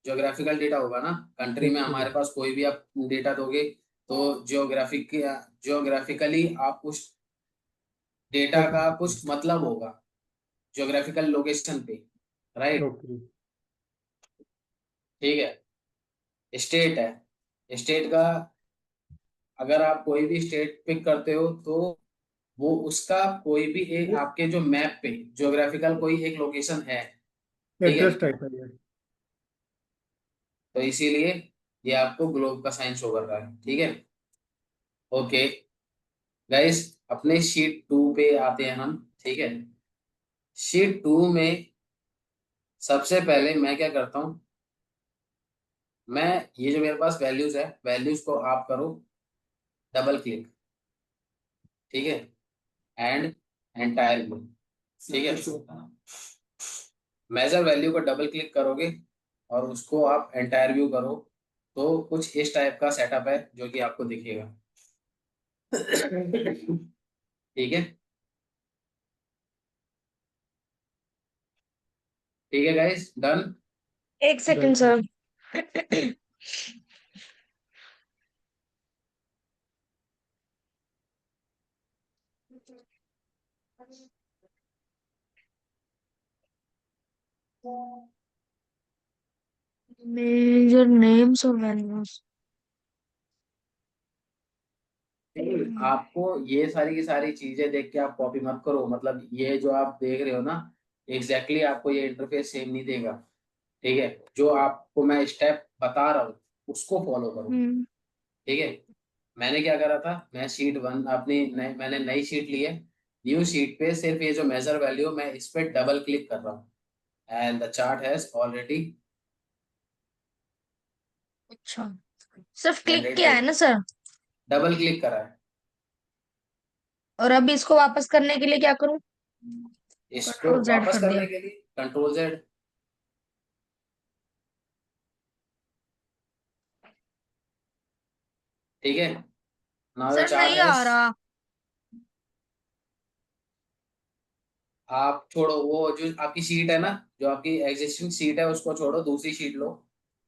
geographical data होगा ना। कंट्री में ओके। हमारे पास कोई भी आप डेटा दोगे तो जियोग्राफिकली आप उस डेटा ओके। का कुछ मतलब होगा, ज्योग्राफिकल लोकेशन पे, राइट? ओके। ठीक है, स्टेट है, स्टेट का अगर आप कोई भी स्टेट पिक करते हो तो वो उसका कोई भी एक आपके जो मैप पे ज्योग्राफिकल कोई एक लोकेशन है। ठीक है, एड्रेस टाइप है ये। तो इसीलिए ये आपको ग्लोब का साइन शो कर रहा है। ठीक है, ओके गाइस, अपने शीट 2 पे आते हैं हम। ठीक है, शीट 2 में सबसे पहले मैं क्या करता हूँ, मैं ये जो मेरे पास वैल्यूज है, वैल्यूज को आप करो डबल क्लिक। ठीक है, एंड एंटायर व्यू। ठीक है, मेजर वैल्यू को डबल क्लिक करोगे और उसको आप एंटायर व्यू करो तो कुछ इस टाइप का सेटअप है जो कि आपको दिखेगा। ठीक है, ठीक है गाइस, डन? एक सेकंड सर। मेजर नेम्स और वैल्यूज। आपको ये सारी की सारी चीजें देख के आप कॉपी मत करो, मतलब ये जो आप देख रहे हो ना, एग्जैक्टली exactly आपको ये इंटरफेस सेम नहीं देगा। ठीक है, जो आपको मैं स्टेप बता रहा हूँ उसको फॉलो करो। ठीक है, मैंने क्या करा था, मैं शीट 1 मैंने नई शीट ली है। न्यू शीट पे सिर्फ ये जो मेजर वैल्यू, मैं इस पे डबल क्लिक कर रहा हूँ and the chart has already अच्छा, सिर्फ क्लिक किया है जनरेटेड। ना सर? डबल क्लिक करा है, और अभी इसको वापस करने के लिए क्या करूं? इसको कंट्रोल जेड वापस कर दिया। करने के लिए कंट्रोल जेड। ठीक है, नाउ द सर चार्ट नहीं आ हैज, रहा। आप छोड़ो वो जो आपकी शीट है ना, जो आपकी एग्जिस्टिंग शीट है उसको छोड़ो, दूसरी शीट लो।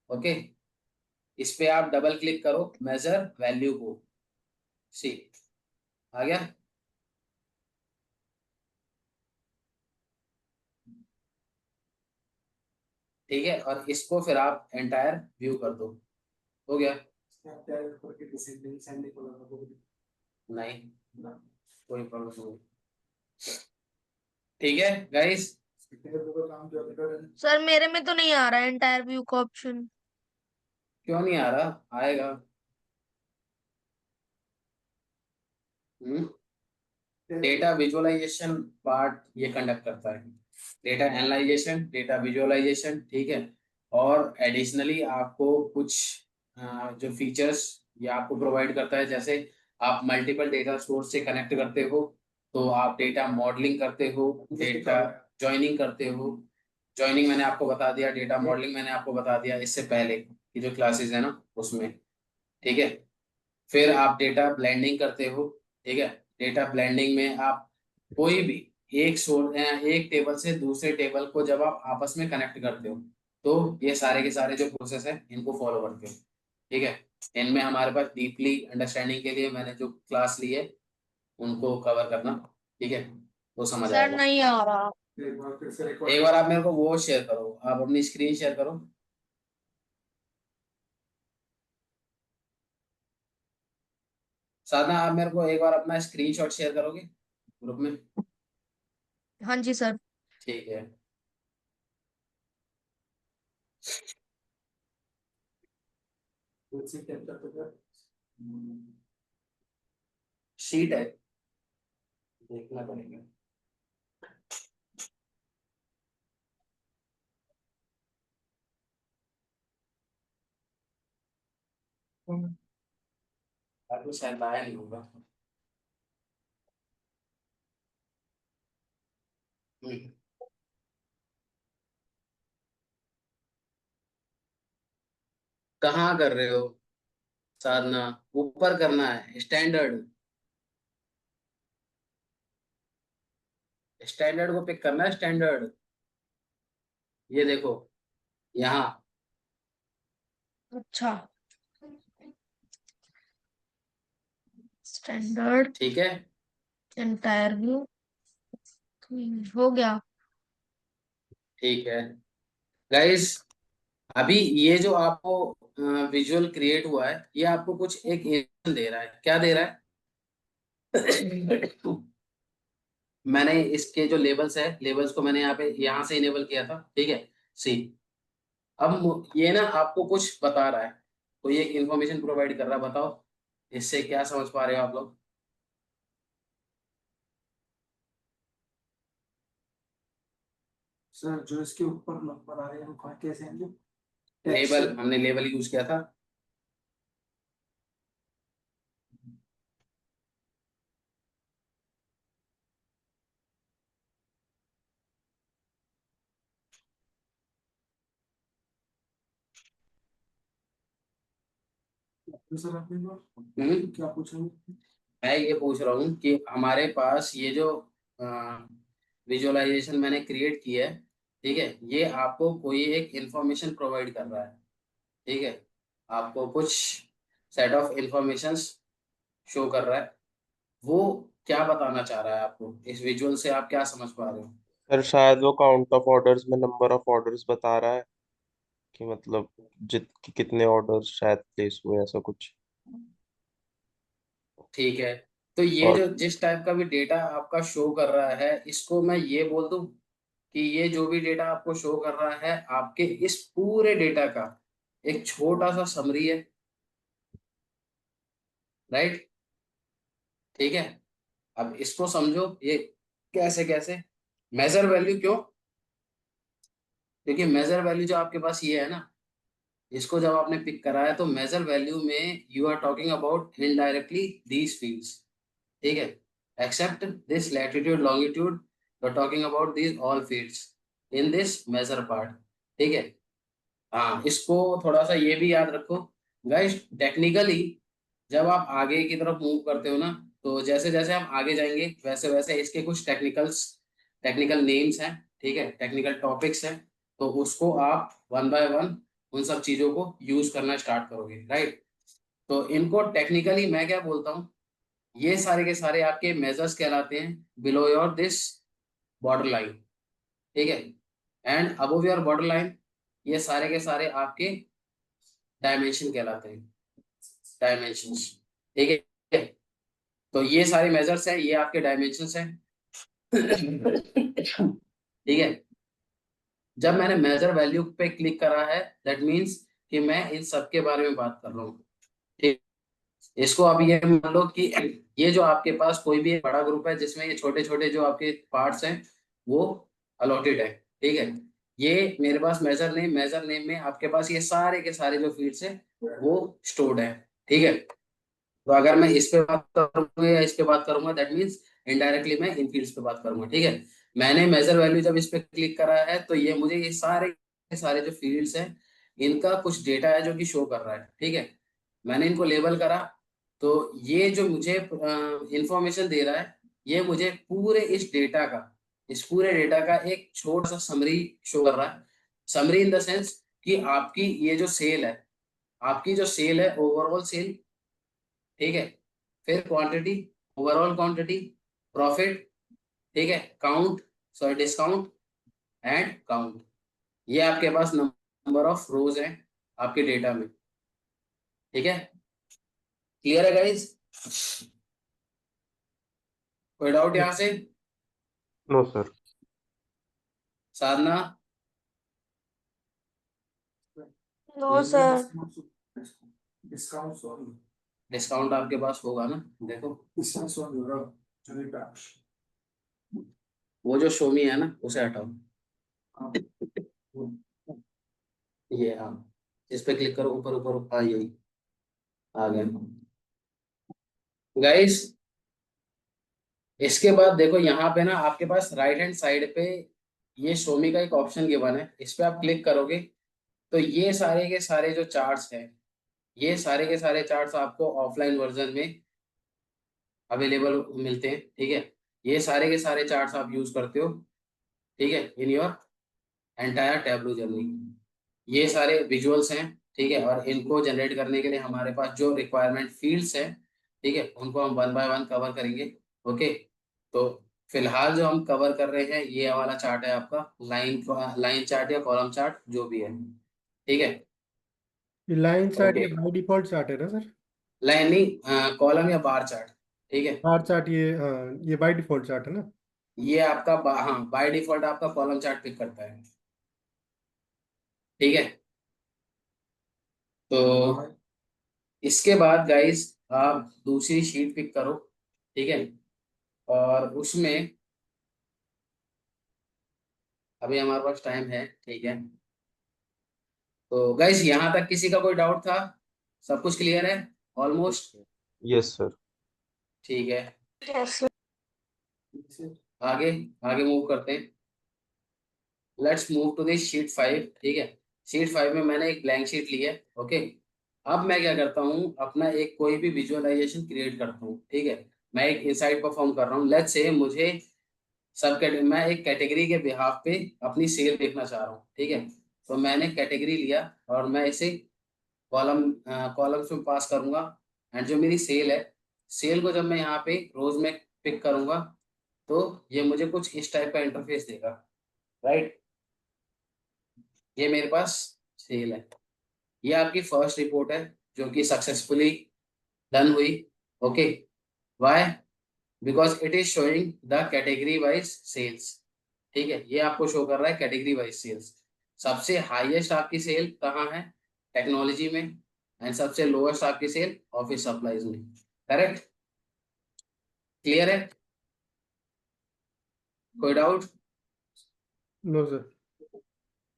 ओके, इस पे आप डबल क्लिक करो मेजर वैल्यू को, सी आ गया। ठीक है, और इसको फिर आप एंटायर व्यू कर दो, हो गया। नहीं कोई प्रॉब्लम नहीं। ठीक है गाइस, सर मेरे में तो नहीं आ रहा है एंटायर व्यू का ऑप्शन। क्यों नहीं आ रहा? आएगा। डेटा विजुअलाइजेशन पार्ट ये कंडक्ट करता है, डेटा एनालाइजेशन, डेटा विजुअलाइजेशन, ठीक है। और एडिशनली आपको कुछ जो फीचर्स ये आपको प्रोवाइड करता है, जैसे आप मल्टीपल डेटा सोर्स से कनेक्ट करते हो, तो आप डेटा मॉडलिंग करते हो, डेटा जॉइनिंग करते हो। जॉइनिंग मैंने आपको बता दिया, डेटा मॉडलिंग मैंने आपको बता दिया इससे पहले की जो क्लासेस है ना उसमें, ठीक है। फिर आप डेटा ब्लेंडिंग करते हो, ठीक है। डेटा ब्लेंडिंग में आप कोई भी एक टेबल से दूसरे टेबल को जब आप आपस में कनेक्ट करते हो, तो ये सारे के सारे जो प्रोसेस है इनको फॉलो करते हो, ठीक है। इनमें हमारे पास डीपली अंडरस्टैंडिंग के लिए मैंने जो क्लास ली है उनको कवर करना, ठीक है, तो समझ सर आएगा। नहीं आ रहा। एक बार आप मेरे को वो शेयर करो, आप अपनी स्क्रीन शेयर करो। साधना, आप मेरे को एक बार अपना स्क्रीनशॉट शेयर करोगे ग्रुप में? हाँ जी सर। ठीक है। शीट है, देखना पड़ेगा। आपको शायद आया नहीं होगा। हम्म। कहाँ कर रहे हो साधना? ऊपर करना है, स्टैंडर्ड, स्टैंडर्ड को पिक करना है, स्टैंडर्ड। ये देखो यहाँ। अच्छा, स्टैंडर्ड ठीक है, एंटायर व्यू हो गया। ठीक है गाइस। अभी ये जो आपको विजुअल क्रिएट हुआ है, ये आपको कुछ एक इंफॉर्मेशन दे रहा है। क्या दे रहा है? मैंने इसके जो लेबल्स है, लेबल्स को मैंने यहाँ से इनेबल किया था, ठीक है। सी, अब ये ना आपको कुछ बता रहा है, तो ये इंफॉर्मेशन प्रोवाइड कर रहा है। बताओ इससे क्या समझ पा रहे हो आप लोग? सर जो इसके ऊपर नंबर आ रहे हैं वो कैसे हैं? लेबल, हमने लेबल यूज किया था। सर आपने क्या पूछा? मैं ये पूछ रहा हूँ कि हमारे पास ये जो विजुअलाइजेशन मैंने क्रिएट की है, ठीक है, ये आपको कोई एक इंफॉर्मेशन प्रोवाइड कर रहा है, ठीक है। आपको कुछ सेट ऑफ इंफॉर्मेशंस शो कर रहा है। वो क्या बताना चाह रहा है आपको? इस विजुअल से आप क्या समझ पा रहे हो? सर शायद वो काउंट ऑफ ऑर्डर्स में नंबर ऑफ ऑर्डर्स बता रहा है, कि मतलब कितने ऑर्डर्स शायद प्लेस हुए, ऐसा कुछ। ठीक है, तो ये और जो जिस टाइप का भी डेटा आपका शो कर रहा है, इसको मैं ये बोल दूं कि ये जो भी डेटा आपको शो कर रहा है, आपके इस पूरे डेटा का एक छोटा सा समरी है, राइट? ठीक है, अब इसको समझो ये कैसे कैसे। मेजर वैल्यू क्यों? क्योंकि मेजर वैल्यू जो आपके पास ये है ना, इसको जब आपने पिक करा है, तो मेजर वैल्यू में you are talking about indirectly these fields, ठीक है। Except this latitude longitude, you are talking about these all fields in this measure part, ठीक है। हाँ, इसको थोड़ा सा ये भी याद रखो गाइस। टेक्निकली जब आप आगे की तरफ मूव करते हो ना, तो जैसे जैसे हम आगे जाएंगे वैसे वैसे इसके कुछ टेक्निकल नेम्स हैं, ठीक है, टेक्निकल टॉपिक्स हैं, तो उसको आप वन बाय वन उन सब चीजों को यूज करना स्टार्ट करोगे, राइट। तो इनको टेक्निकली मैं क्या बोलता हूँ, ये सारे के सारे आपके मेजर्स कहलाते हैं below your this border line, ठीक है, and above your border line ये सारे के सारे आपके डायमेंशन कहलाते हैं, डायमेंशंस, ठीक है। तो ये सारे मेजर्स हैं, ये आपके डायमेंशंस हैं। ठीक है, जब मैंने मेजर वैल्यू पे क्लिक करा है दैट मीन्स कि मैं इन सब के बारे में बात कर रहा हूँ, ठीक। इसको आप ये मान लो कि ये जो आपके पास कोई भी एक बड़ा ग्रुप है जिसमें ये छोटे छोटे जो आपके पार्ट्स हैं वो अलॉटेड है, ठीक है। ये मेरे पास मेजर नेम में आपके पास ये सारे के सारे जो फील्ड्स हैं वो स्टोर्ड है, ठीक है। तो अगर मैं इस पे बात करूंगा या इस पे बात करूंगा दैट मीन्स इनडायरेक्टली मैं इन फील्ड्स पे बात करूंगा, ठीक है। मैंने मेजर वैल्यू जब इस पे क्लिक करा है तो ये मुझे ये सारे जो फील्ड्स हैं इनका कुछ डेटा है जो कि शो कर रहा है, ठीक है। मैंने इनको लेबल करा तो ये जो मुझे इंफॉर्मेशन दे रहा है ये मुझे पूरे इस पूरे डेटा का एक छोटा सा समरी शो कर रहा है। समरी इन द सेंस कि आपकी ये जो सेल है, आपकी जो सेल है ओवरऑल सेल, ठीक है, फिर क्वांटिटी, ओवरऑल क्वांटिटी, प्रॉफिट, ठीक है, count, sorry discount and count, ये आपके पास नंबर ऑफ रोज हैं आपके डेटा में, ठीक है। क्लियर है गाइस, कोई डाउट यहाँ से? No sir. Sadhana? No sir. Discount sorry, discount आपके पास होगा ना, देखो डिस्काउंट सॉरी हो रहा चलिए बैक। वो जो शोमी है ना उसे हटाओ, ये हाँ, इस पे क्लिक करो, ऊपर ऊपर ऊपर, हाँ यही आ गया गाइस। इसके बाद देखो यहाँ पे ना आपके पास राइट हैंड साइड पे ये शोमी का एक ऑप्शन गिवन है, इस पे आप क्लिक करोगे तो ये सारे के सारे जो चार्ट्स हैं, ये सारे के सारे चार्ट्स आपको ऑफलाइन वर्जन में अवेलेबल मिलते हैं, ठीक है। ये सारे के सारे चार्ट्स आप यूज करते हो, ठीक है, in your entire tableau journey. ये सारे विजुअल्स हैं, ठीक है, और इनको जनरेट करने के लिए हमारे पास जो रिक्वायरमेंट फील्ड्स हैं, ठीक है, उनको हम वन बाय वन कवर करेंगे, ओके। तो फिलहाल जो हम कवर कर रहे हैं ये वाला चार्ट है आपका लाइन चार्ट या कॉलम चार्ट जो भी है, ठीक है। ये लाइन चार्ट ओके, ये बाय डिफॉल्ट चार्ट है ना सर? लाइन नहीं, कॉलम या बार चार्ट, ठीक है। बार चार्ट ये, हाँ, ये बाय डिफॉल्ट चार्ट है ना? ये आपका हाँ बाय डिफॉल्ट आपका कॉलम चार्ट पिक करता है, ठीक है। तो इसके बाद गाइस आप दूसरी शीट पिक करो, ठीक है, और उसमें अभी हमारे पास टाइम है, ठीक है। तो गाइस यहाँ तक किसी का कोई डाउट था? सब कुछ क्लियर है ऑलमोस्ट? Yes sir. ठीक है, यस। आगे आगे मूव करते हैं। Let's move to this sheet 5, ठीक है। शीट 5 में मैंने एक ब्लैंक शीट ली है, ओके। अब मैं क्या करता हूँ, अपना एक कोई भी विजुअलाइजेशन क्रिएट करता हूँ, ठीक है। मैं एक इनसाइट परफॉर्म कर रहा हूँ, लेट्स से मुझे मैं एक कैटेगरी के बिहाफ पे अपनी सेल देखना चाह रहा हूँ, ठीक है। तो मैंने कैटेगरी लिया और मैं इसे कॉलम्स में पास करूंगा, एंड जो मेरी सेल है, सेल को जब मैं यहाँ पे रोज में पिक करूंगा तो ये मुझे कुछ इस टाइप का इंटरफेस देगा, राइट। ये मेरे पास सेल है, ये आपकी फर्स्ट रिपोर्ट है जो कि सक्सेसफुली डन हुई, okay. Why? Because it is showing the category wise sales, ठीक है। ये आपको शो कर रहा है कैटेगरी वाइज सेल्स। सबसे हाईएस्ट आपकी सेल कहाँ है? टेक्नोलॉजी में, एंड सबसे लोएस्ट आपकी सेल ऑफिस सप्लाईज में, करेक्ट? क्लियर है, कोई डाउट? No sir.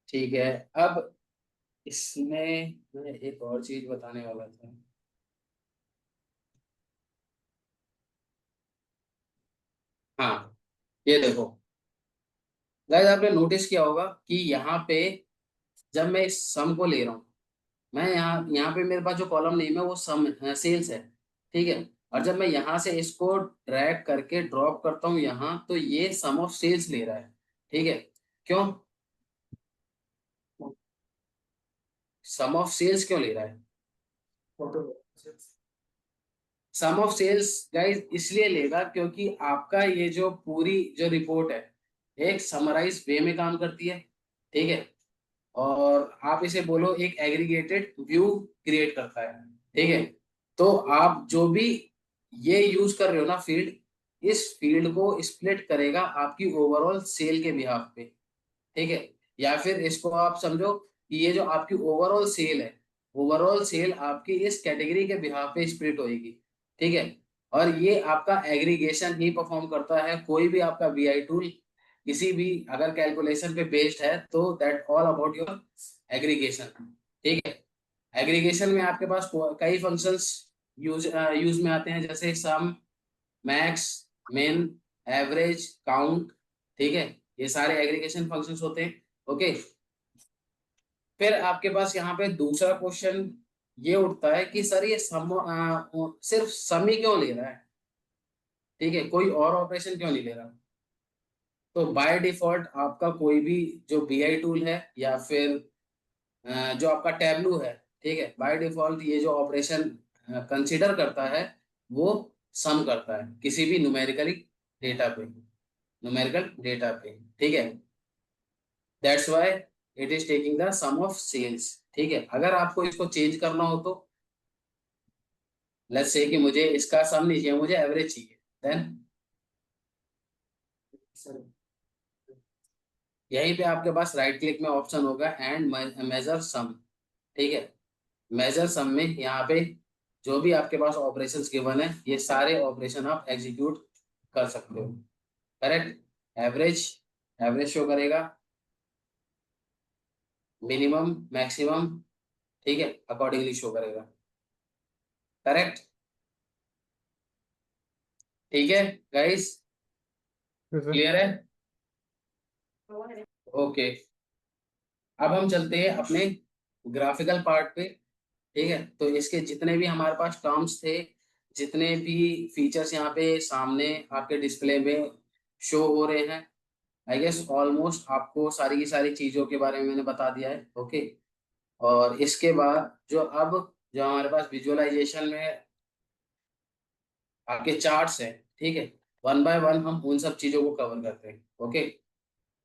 ठीक है, अब इसमें मैं एक और चीज बताने वाला था। हाँ, ये देखो गाइस, आपने नोटिस किया होगा कि यहाँ पे जब मैं इस सम को ले रहा हूँ, मैं यहाँ यहाँ पे मेरे पास जो कॉलम नेम है वो सम सेल्स है, ठीक है। और जब मैं यहाँ से इसको ड्रैग करके ड्रॉप करता हूँ यहाँ, तो ये सम ऑफ सेल्स ले रहा है, ठीक है। क्यों? सम ऑफ सेल्स क्यों ले रहा है? फोटो सम ऑफ सेल्स गाइस इसलिए लेगा क्योंकि आपका ये जो पूरी जो रिपोर्ट है एक समराइज वे में काम करती है, ठीक है, और आप इसे बोलो एक एग्रीगेटेड व्यू क्रिएट करता है, ठीक है। तो आप जो भी ये यूज कर रहे हो ना फील्ड, इस फील्ड को स्प्लिट करेगा आपकी ओवरऑल सेल के बिहाफ पे, ठीक है। या फिर इसको आप समझो कि ये जो आपकी ओवरऑल सेल है, ओवरऑल सेल आपकी इस कैटेगरी के बिहाफ पे स्प्लिट होएगी, ठीक है। और ये आपका एग्रीगेशन ही परफॉर्म करता है। कोई भी आपका बीआई टूल किसी भी अगर कैलकुलेशन पे बेस्ड है तो that all about your aggregation, ठीक है। एग्रीगेशन में आपके पास कई फंक्शंस यूज में आते हैं, जैसे सम, मैक्स, मिन, एवरेज, काउंट, ठीक है। ये सारे एग्रीगेशन फंक्शंस होते हैं, ओके। फिर आपके पास यहाँ पे दूसरा क्वेश्चन ये उठता है कि सर ये सिर्फ सम ही क्यों ले रहा है, ठीक है, कोई और ऑपरेशन क्यों नहीं ले रहा? तो बाय डिफॉल्ट आपका कोई भी जो बीआई टूल है या फिर जो आपका टैबलू है, ठीक है, बाय डिफॉल्ट ये जो ऑपरेशन कंसीडर करता है वो सम करता है किसी भी न्यूमेरिकल डेटा पे, ठीक है। That's why it is taking the sum of sales, ठीक है। अगर आपको इसको चेंज करना हो तो लेट्स से कि मुझे इसका सम नहीं चाहिए, मुझे एवरेज चाहिए, देन यहीं पे आपके पास राइट क्लिक में ऑप्शन होगा एंड मेजर सम, ठीक है। मेजर सम में यहाँ पे जो भी आपके पास ऑपरेशंस गिवन है ये सारे ऑपरेशन आप एग्जीक्यूट कर सकते हो, करेक्ट। एवरेज, एवरेज शो करेगा, मिनिमम, मैक्सिमम, ठीक है, अकॉर्डिंगली शो करेगा, करेक्ट, ठीक है गाइस, जैसे क्लियर है? ओके, अब हम चलते हैं अपने ग्राफिकल पार्ट पे, ठीक है। तो इसके जितने भी हमारे पास टर्म्स थे, जितने भी फीचर्स यहाँ पे सामने आपके डिस्प्ले में शो हो रहे हैं, आई गेस ऑलमोस्ट आपको सारी की सारी चीजों के बारे में मैंने बता दिया है, ओके। और इसके बाद जो हमारे पास विजुअलाइजेशन में आपके चार्ट्स हैं, ठीक है, वन बाय वन हम उन सब चीजों को कवर करते हैं, ओके।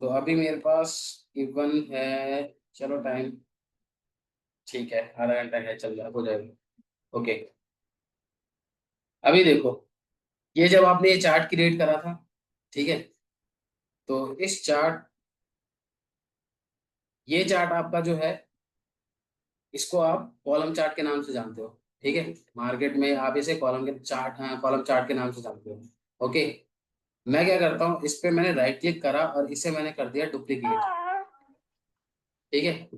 तो अभी मेरे पास इवन है, चलो टाइम ठीक है, आधा घंटा है, चल जाए, हो जाएगा, ओके। अभी देखो, ये जब आपने ये चार्ट क्रिएट करा था, ठीक है, तो ये चार्ट आपका जो है इसको आप कॉलम चार्ट के नाम से जानते हो, ठीक है। मार्केट में आप इसे कॉलम चार्ट के नाम से जानते हो, ओके। मैं क्या करता हूँ, इस पे मैंने राइट क्लिक करा और इसे मैंने कर दिया डुप्लीकेट, ठीक है।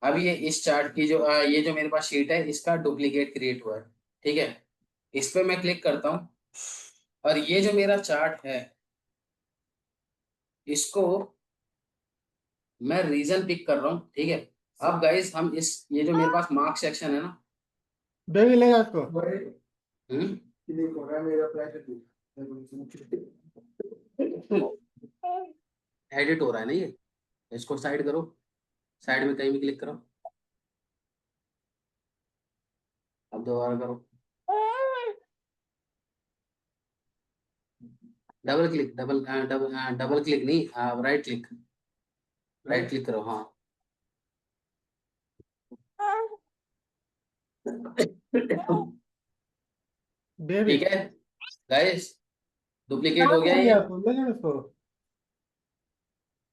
अब ये इस चार्ट की ये जो मेरे पास शीट है इसका डुप्लीकेट क्रिएट हुआ है, ठीक है। इस पे मैं क्लिक करता हूँ और ये जो मेरा चार्ट है इसको मैं रीजन पिक कर रहा हूँ, ठीक है। अब गाइस हम ये जो मेरे पास मार्क सेक्शन है ना, दे मिलेगा इसको। हम्म, क्लिक हो रहा है मेरा प्राइवेट एडिट हो रहा है ना ये, इसको साइड करो, साइड में कहीं भी क्लिक करो, अब दोबारा करो, डबल क्लिक, डबल क्लिक नहीं, राइट क्लिक करो, हाँ। डेविड, ठीक है गाइस, डुप्लीकेट हो गया ले ये। जा तू,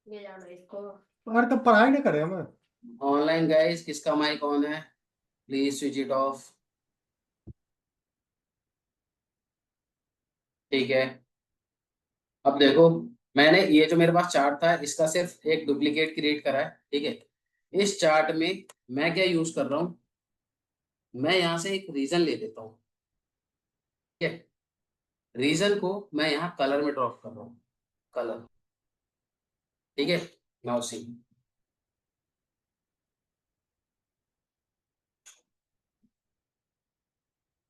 ले जा इसको। अरे तो पढ़ाई नहीं करे हम। ऑनलाइन गाइस किसका माइक ऑन है, प्लीज स्विच इट ऑफ, ठीक है। अब देखो, मैंने ये जो मेरे पास चार्ट था इसका सिर्फ एक डुप्लीकेट क्रिएट करा है, ठीक है। इस चार्ट में मैं क्या यूज कर रहा हूँ, मैं यहाँ से एक रीजन ले लेता हूँ, ठीक है। रीजन को मैं यहाँ कलर में ड्रॉप कर रहा हूँ, कलर, ठीक है। नाउ सी,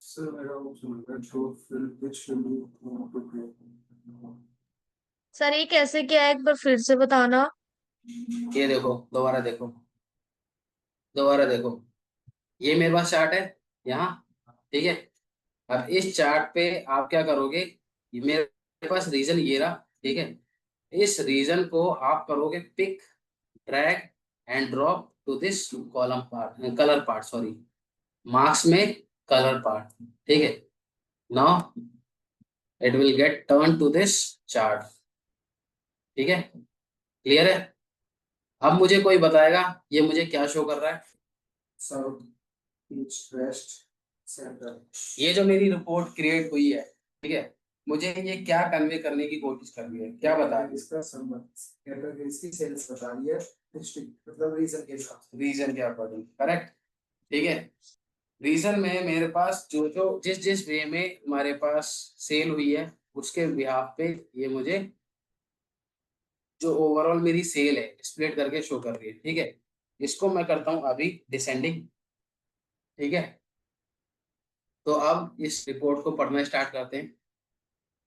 सर मेरा ऑप्शन है show fill which should be appropriate। Sir ये कैसे किया है एक बार फिर से बताना। ये देखो, दोबारा देखो, दोबारा देखो, ये मेरे पास चार्ट है यहाँ, ठीक है। अब इस चार्ट पे आप क्या करोगे, ये मेरे पास रीजन ये रहा, ठीक है। इस रीजन को आप करोगे pick, drag and drop to this column part, colour part, sorry, marks में कलर पार्ट, ठीक है। Now it will get turn to this chart, ठीक है, क्लियर है। अब मुझे कोई बताएगा ये मुझे क्या शो कर रहा है। South, east, west, central. ये जो मेरी रिपोर्ट क्रिएट हुई है, ठीक है, मुझे ये क्या कन्वे करने की कोशिश कर रही है, क्या बता रही है, इसका संबंध कैटेगरीज की सेल्स बता रही है, डिस्ट्रिक्ट मतलब रीजन के हिसाब से। रीजन के अकॉर्डिंग, करेक्ट, ठीक है। रीजन में मेरे पास जो जो जिस जिस वे में हमारे पास सेल हुई है उसके बिहाफ पे ये मुझे जो ओवरऑल मेरी सेल है स्प्लिट करके शो कर रही है, ठीक है। इसको मैं करता हूं अभी डिसेंडिंग, ठीक है। तो अब इस रिपोर्ट को पढ़ना स्टार्ट करते हैं।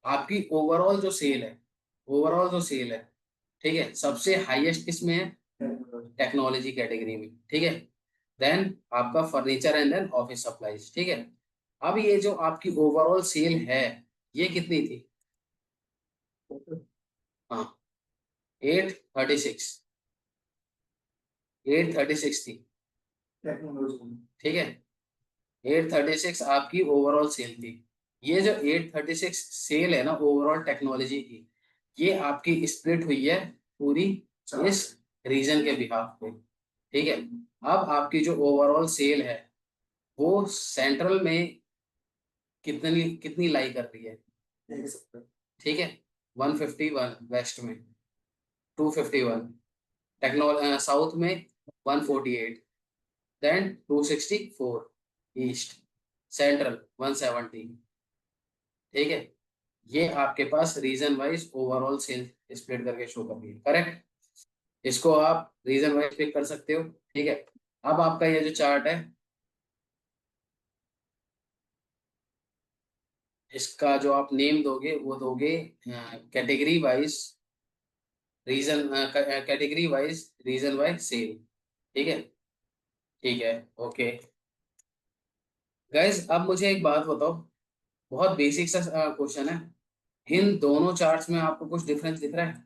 आपकी ओवरऑल जो सेल है, ओवरऑल जो सेल है, ठीक है, सबसे हाईएस्ट किस में है, टेक्नोलॉजी कैटेगरी में, ठीक है। देन आपका furniture and then office supplies, ठीक है। अब ये जो आपकी ओवरऑल सेल है ये कितनी थी, हाँ, 836, 836 थी, टेक्नोलॉजी। ठीक है। 836 आपकी ओवरऑल सेल थी। ये जो 836 सेल है ना ओवरऑल टेक्नोलॉजी की, ये आपकी स्प्लिट हुई है पूरी इस रीजन के बिहाफ पे, ठीक है। अब आपकी जो ओवरऑल सेल है वो सेंट्रल में कितनी कितनी लाई कर रही है, ठीक है, 151 वेस्ट में, 251 टेक्नोलॉजी, साउथ में 148, देन 264 ईस्ट, सेंट्रल 170, ठीक है। ये आपके पास region wise overall sale split करके शो कर रही है, करेक्ट। इसको आप रीजन वाइज पिक कर सकते हो, ठीक है। अब आपका ये जो चार्ट है इसका जो आप नेम दोगे वो दोगे category wise region, category wise region wise sale, ठीक है, ठीक है, ओके। गाइज अब मुझे एक बात बताओ, बहुत बेसिक सा क्वेश्चन है, इन दोनों चार्ट्स में आपको कुछ डिफरेंस दिख रहा है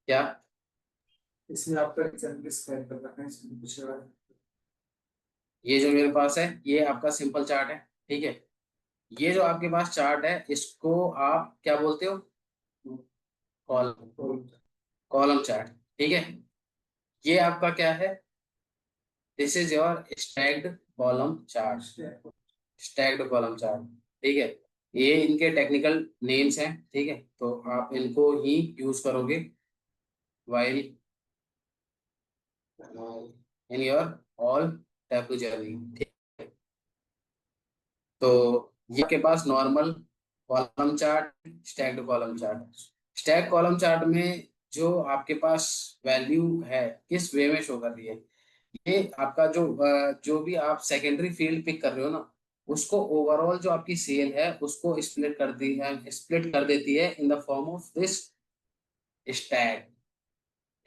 क्या। इसमें आपका रीजन डिस्क्राइब कर रखा है, इसमें कुछ ये जो मेरे पास है ये आपका सिंपल चार्ट है, ठीक है। ये जो आपके पास चार्ट है इसको आप क्या बोलते हो, कॉलम, कॉलम चार्ट, ठीक है। ये आपका क्या है, this is your stacked column chart, stacked column chart, ठीक है। ये इनके टेक्निकल नेम्स हैं, ठीक है, तो आप इनको ही यूज करोगे while in your all Tableau journey, ठीक है। तो ये आपके पास normal column chart, stacked column chart, stack column chart में जो आपके पास वैल्यू है किस वे में शो कर रही है, ये आपका जो भी आप सेकेंडरी फील्ड पिक कर रहे हो ना उसको ओवरऑल जो आपकी सेल है उसको स्प्लिट कर देती है in the form of this stack,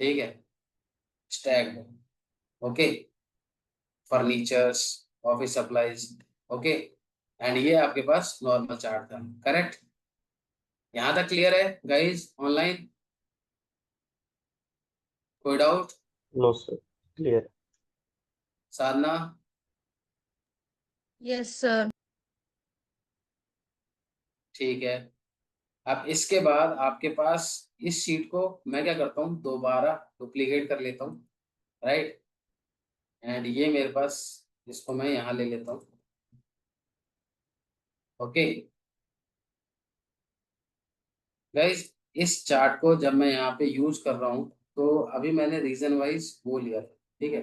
ठीक है, stack, okay, furnitures, office supplies, okay. And ये आपके पास नॉर्मल चार्ट था, करेक्ट। यहाँ तक क्लियर है गाइस ऑनलाइन, कोई डाउट, नो सर, क्लियर। साधना, यस सर। ठीक है। अब इसके बाद आपके पास इस शीट को मैं क्या करता हूँ दोबारा डुप्लीकेट कर लेता हूँ, राइट। एंड ये मेरे पास इसको मैं यहाँ ले लेता हूँ, ओके गाइस। इस चार्ट को जब मैं यहाँ पे यूज कर रहा हूँ तो अभी मैंने रीजन वाइज वो लिया था, ठीक है।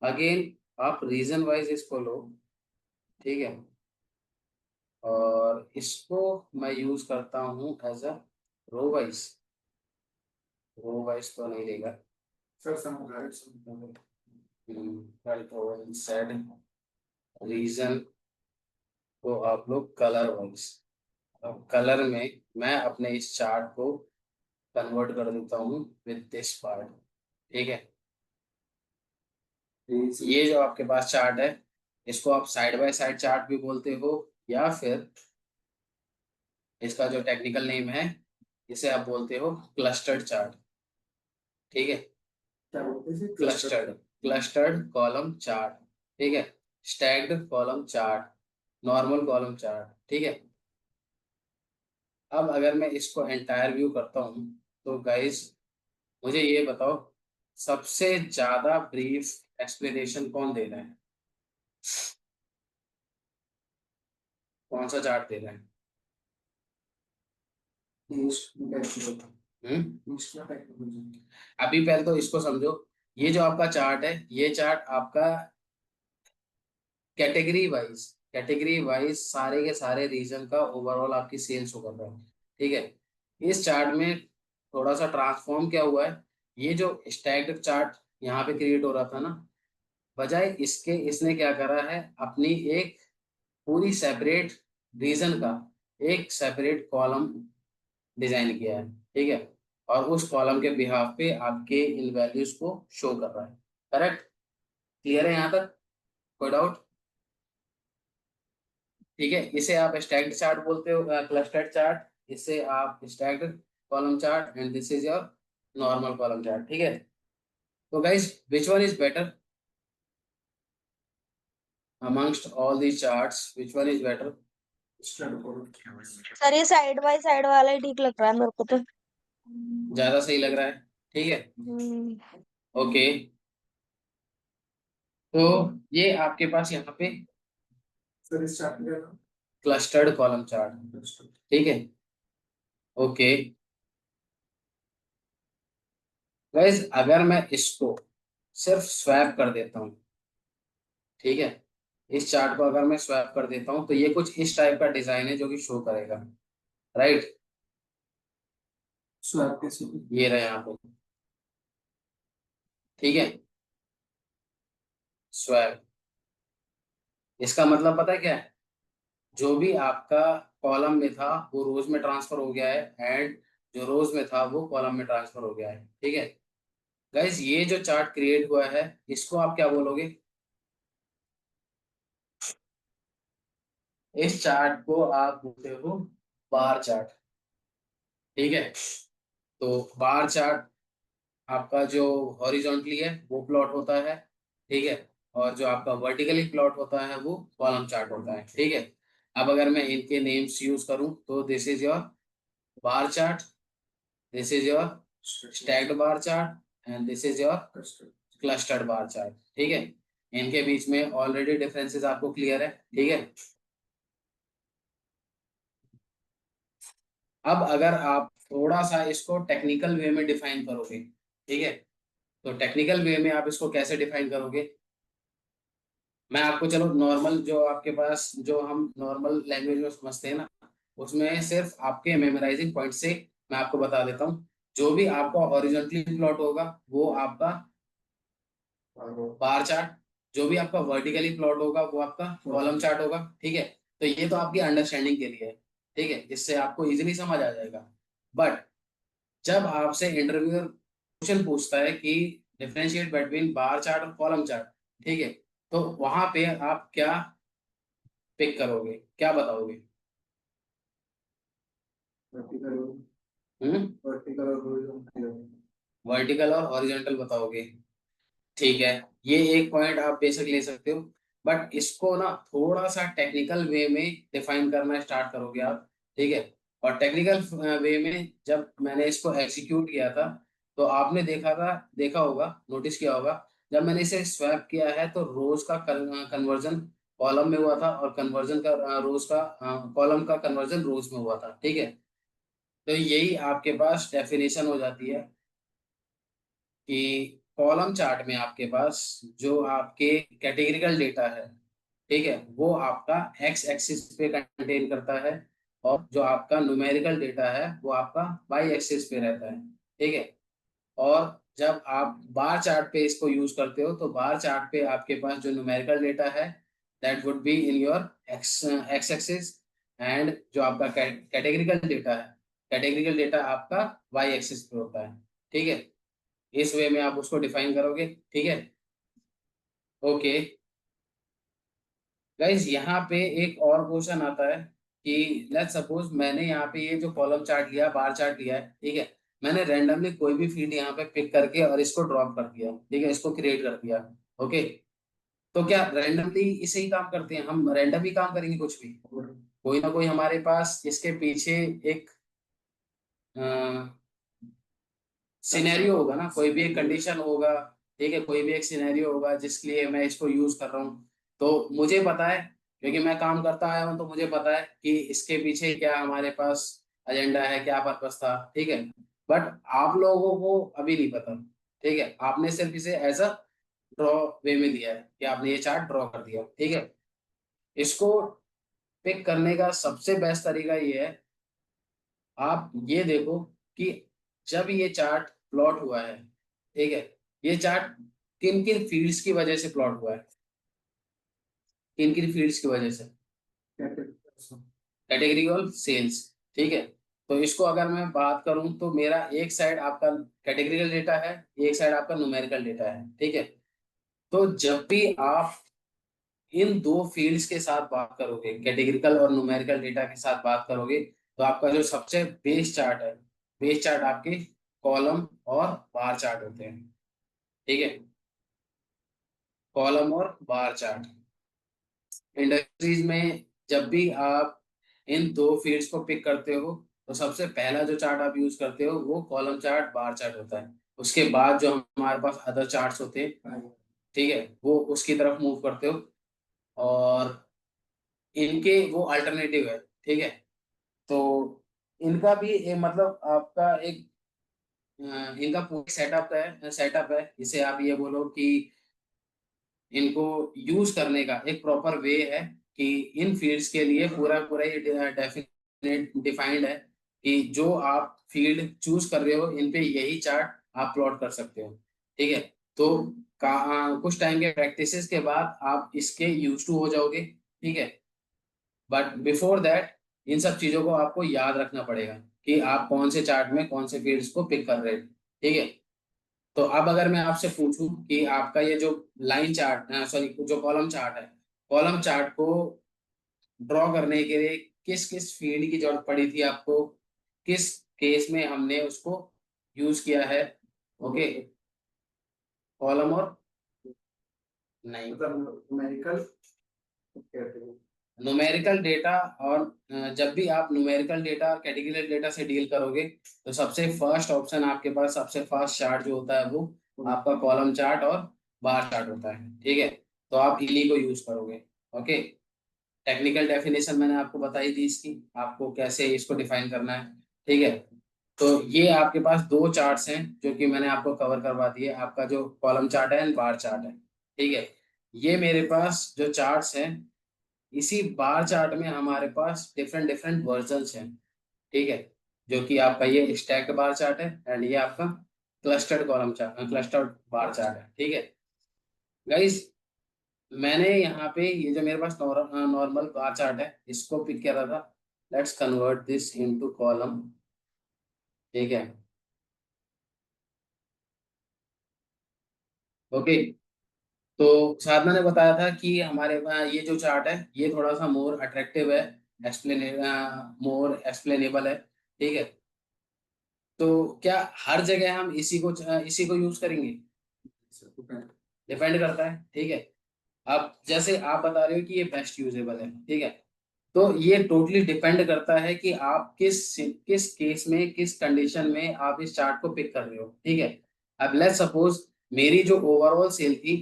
अगेन आप रीजन वाइज इसको लो, ठीक है, और इसको मैं यूज करता हूँ as a row wise, row wise तो नहीं लेगा, सर समझ सेड रीजन को आप लोग कलर वाइज, अब कलर में मैं अपने इस चार्ट को कन्वर्ट कर देता हूँ विद दिस पार्ट, ठीक है। ये जो आपके पास चार्ट है इसको आप साइड बाय साइड चार्ट भी बोलते हो, या फिर इसका जो टेक्निकल नेम है इसे आप बोलते हो क्लस्टर्ड चार्ट। ठीक है, क्या बोलते हैं? Clustered, clustered column chart. ठीक है, stacked column chart, normal column chart. ठीक है, अब अगर मैं इसको एंटायर व्यू करता हूँ तो गाइस मुझे ये बताओ सबसे ज्यादा ब्रीफ एक्सप्लेनेशन कौन दे रहा है, कौन सा चार्ट दे रहा है? अभी पहले तो इसको समझो, ये जो आपका चार्ट है ये चार्ट आपका कैटेगरी वाइज सारे के सारे रीजन का ओवरऑल आपकी सेल्स होगा रहा है। ठीक है, इस चार्ट में थोड़ा सा ट्रांसफॉर्म क्या हुआ है, ये जो स्टैक्ड चार्ट यहाँ पे क्रिएट हो रहा था ना, बजाय इसके इसने क्या करा है, अपनी एक पूरी सेपरेट रीजन का एक सेपरेट कॉलम डिजाइन किया है। ठीक है, और उस कॉलम के बिहाफ पे आपके इन वैल्यूज को शो कर रहा है। करेक्ट? क्लियर है यहाँ तक? कोई डाउट? ठीक है, इसे आप स्टैक्ड चार्ट बोलते हो, क्लस्टर्ड चार्ट, इसे आप stacked column chart, and this is your normal column chart. ठीक है, तो guys which one is better amongst all these charts, which one is better? Sir ये साइड बाय साइड वाला ही ठीक लग रहा है मेरे को तो। ज्यादा सही लग रहा है? ठीक है, ओके। तो ये आपके पास यहाँ पे सर इस चार्ट का क्लस्टर्ड कॉलम चार्ट। ठीक है, ओके गाइस, अगर मैं इसको सिर्फ स्वैप कर देता हूँ, ठीक है, इस चार्ट को अगर मैं स्वैप कर देता हूँ तो ये कुछ इस टाइप का डिजाइन है जो कि शो करेगा। राइट? स्वैप कैसे? ये रहा यहाँ पे। ठीक है, स्वैप, इसका मतलब पता है क्या है, जो भी आपका कॉलम में था वो रोज में ट्रांसफर हो गया है, एंड जो रोज में था वो कॉलम में ट्रांसफर हो गया है। ठीक है गाइस, ये जो चार्ट क्रिएट हुआ है इसको आप क्या बोलोगे? इस चार्ट को आप बोलते हो बार चार्ट। ठीक है, तो बार चार्ट आपका जो हॉरिजॉन्टली है वो प्लॉट होता है। ठीक है, और जो आपका वर्टिकली प्लॉट होता है वो कॉलम चार्ट होता है। ठीक है, अब अगर मैं इनके नेम्स यूज करूं तो this is your bar chart, this is your stacked bar chart, and this is your clustered bar chart. ठीक है, इनके बीच में ऑलरेडी डिफरेंसेस आपको क्लियर है। ठीक है, अब अगर आप थोड़ा सा इसको टेक्निकल वे में डिफाइन करोगे, ठीक है, तो टेक्निकल वे में आप इसको कैसे डिफाइन करोगे? मैं आपको चलो नॉर्मल जो आपके पास जो हम नॉर्मल लैंग्वेज में समझते हैं ना, उसमें सिर्फ आपके मेमोराइजिंग पॉइंट से मैं आपको बता देता हूँ। जो भी आपका हॉरिजॉन्टली प्लॉट होगा वो आपका बार चार्ट, जो भी आपका वर्टिकली प्लॉट होगा वो आपका कॉलम चार्ट होगा। ठीक है, तो ये तो आपकी अंडरस्टैंडिंग के लिए है। ठीक है, इससे आपको इजीली समझ आ जाएगा। बट जब आपसे इंटरव्यूअर क्वेश्चन पूछता है कि डिफरेंशिएट बिटवीन बार चार्ट और कॉलम चार्ट, ठीक है, तो वहां पे आप क्या पिक करोगे, क्या बताओगे? वर्टिकल और वर्टिकल और हॉरिजॉन्टल बताओगे? ठीक है, ये एक पॉइंट आप बेशक ले सकते हो, बट इसको ना थोड़ा सा टेक्निकल वे में डिफाइन करना स्टार्ट करोगे आप। ठीक है, और टेक्निकल वे में जब मैंने इसको एग्जीक्यूट किया था तो आपने देखा होगा, नोटिस किया होगा, जब मैंने इसे स्वैप किया है तो रोज का कन्वर्जन कॉलम में हुआ था, और कन्वर्जन का रोज का कॉलम का कन्वर्जन रोज में हुआ था। ठीक है, तो यही आपके पास डेफिनेशन हो जाती है कि कॉलम चार्ट में आपके पास जो आपके कैटेगरिकल डेटा है, ठीक है, वो आपका एक्स एक्सिस पे कंटेन करता है, और जो आपका न्यूमेरिकल डेटा है वो आपका वाई एक्सिस पे रहता है। ठीक है, और जब आप बार चार्ट पे इसको यूज करते हो तो बार चार्ट पे आपके पास जो न्यूमेरिकल डेटा है that would be in your x axis, and जो आपका कैटेगरिकल डेटा है, कैटेगरिकल डेटा आपका वाई एक्सिस पे होता है। ठीक है, इस वे में आप उसको डिफाइन करोगे। ठीक है, ओके गाइज, यहाँ पे एक और क्वेश्चन आता है कि लेट्स सपोज मैंने यहाँ पे ये जो कॉलम चार्ट लिया, बार चार्ट लिया है, ठीक है, मैंने रैंडमली कोई भी फील्ड यहाँ पे पिक करके और इसको ड्रॉप कर दिया, ठीक है, इसको क्रिएट कर दिया। ओके, तो क्या रैंडमली इसे ही काम करते हैं हम? रैंडम ही काम करेंगे कुछ भी? कोई ना कोई हमारे पास इसके पीछे एक सिनेरियो होगा ना, कोई भी एक कंडीशन होगा, ठीक है, कोई भी एक सिनेरियो होगा जिसके लिए मैं इसको यूज कर रहा हूँ। तो मुझे पता है, क्योंकि मैं काम करता आया हूँ, तो मुझे पता है कि इसके पीछे क्या हमारे पास एजेंडा है, क्या पर्पस था, ठीक है। बट आप लोगों को अभी नहीं पता, ठीक है, आपने सिर्फ इसे एज अ ड्रॉ वे में लिया है कि आपने ये चार्ट ड्रॉ कर दिया, ठीक है। इसको पिक करने का सबसे बेस्ट तरीका ये है, आप ये देखो कि जब ये चार्ट प्लॉट हुआ है, ठीक है, ये चार्ट किन किन फील्ड्स की वजह से प्लॉट हुआ है, किन किन फील्ड्स की वजह से? कैटेगरी और सेल्स, ठीक है। तो इसको अगर मैं बात करूं तो मेरा एक साइड आपका कैटेगरिकल डेटा है, एक साइड आपका न्यूमेरिकल डेटा है, ठीक है। तो जब भी आप इन दो फील्ड्स के साथ बात करोगे, कैटेगरिकल और न्यूमेरिकल डेटा के साथ बात करोगे, तो आपका जो सबसे बेस चार्ट है, बेस चार्ट आपके कॉलम और बार चार्ट होते हैं, ठीक है, कॉलम और बार चार्ट। इंडस्ट्रीज में जब भी आप इन दो फील्ड्स को पिक करते हो, तो सबसे पहला जो चार्ट आप यूज करते हो वो कॉलम चार्ट, बार चार्ट होता है। उसके बाद जो हमारे पास अदर चार्ट्स होते हैं, ठीक है, वो उसकी तरफ मूव करते हो, और इनके वो अल्टरनेटिव है, ठीक है। तो इनका भी मतलब आपका एक इनका पूरा सेटअप है, इसे आप ये बोलो कि इनको यूज करने का एक प्रॉपर वे है, कि इन फील्ड्स के लिए पूरा पूरा ये डेफिनेट डिफाइंड है कि जो आप फील्ड चूज कर रहे हो, इन पे यही चार्ट आप प्लॉट कर सकते हो, ठीक है। तो कुछ टाइम के प्रैक्टिसेस के बाद आप इसके यूज टू हो जाओगे, ठीक है। बट बिफोर दैट इन सब चीजों को आपको याद रखना पड़ेगा कि आप कौन से चार्ट में कौन से फील्ड्स को पिक कर रहे हैं, ठीक है। तो अब अगर मैं आपसे पूछूं कि आपका ये जो लाइन चार्ट, सॉरी, जो कॉलम चार्ट है, कॉलम चार्ट को ड्रॉ करने के लिए किस किस फील्ड की जरूरत पड़ी थी आपको, किस केस में हमने उसको यूज किया है? ओके, कॉलम और नहीं, मतलब न्यूमेरिकल न्यूमेरिकल डेटा। और जब भी आप न्यूमेरिकल डेटा और कैटेगरिकल डेटा से डील करोगे, तो सबसे फर्स्ट ऑप्शन आपके पास, सबसे फर्स्ट चार्ट जो होता है वो आपका कॉलम चार्ट और बार चार्ट होता है, ठीक है। तो आप इन्हीं को यूज करोगे। ओके, टेक्निकल डेफिनेशन मैंने आपको बताई थी इसकी, आपको कैसे इसको डिफाइन करना है, ठीक है। तो ये आपके पास दो चार्ट्स हैं जो कि मैंने आपको कवर करवा दिए, आपका जो कॉलम चार्ट है एंड बार चार्ट है, ठीक है। ये मेरे पास जो चार्ट्स हैं, इसी बार चार्ट में हमारे पास डिफरेंट डिफरेंट वर्जन्स हैं, ठीक है। जो कि आपका ये स्टैक बार चार्ट है एंड ये आपका clustered column chart, clustered bar chart है, ठीक है। गाइस, मैंने यहाँ पे ये जो मेरे पास नॉर्मल बार चार्ट है, इसको पिक किया था। Let's convert this into column, ठीक है। ओके, तो साधना ने बताया था कि हमारे ये जो चार्ट है ये थोड़ा सा मोर अट्रैक्टिव है, एक्सप्लेने मोर एक्सप्लेनेबल है, ठीक है। तो क्या हर जगह हम इसी को यूज करेंगे? डिपेंड करता है, ठीक है। अब जैसे आप बता रहे हो कि ये बेस्ट यूजेबल है, ठीक है, तो ये टोटली डिपेंड करता है कि आप किस किस केस में, किस कंडीशन में आप इस चार्ट को पिक कर रहे हो, ठीक है। अब लेट्स सपोज मेरी जो ओवरऑल सेल थी,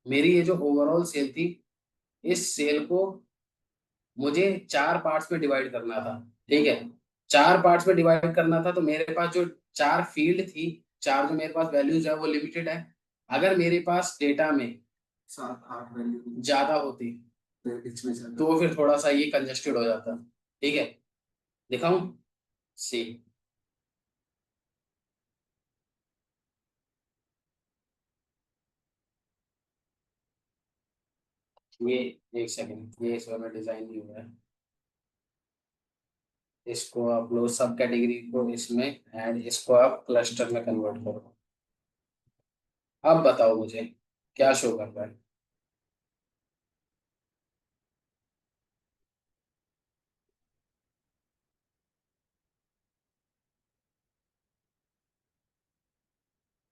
मेरी ये जो ओवरऑल सेल थी, इस सेल को मुझे चार पार्ट्स में डिवाइड करना था, ठीक है। चार पार्ट्स में डिवाइड करना था, तो मेरे पास जो चार फील्ड थी, चार जो मेरे पास वैल्यूज है वो लिमिटेड है। अगर मेरे पास डेटा में 7-8 वैल्यू ज्यादा होती इसमें से तो फिर थोड़ा सा ये कंजेस्टेड हो जाता, ठीक है। दिखाऊं? सी, ये एक सेकंड, ये इसमें में डिजाइन नहीं हुआ है, इसको आप लो सब कैटेगरी को इसमें, एंड इसको आप क्लस्टर में कन्वर्ट करो। अब बताओ मुझे क्या शो कर रहा है?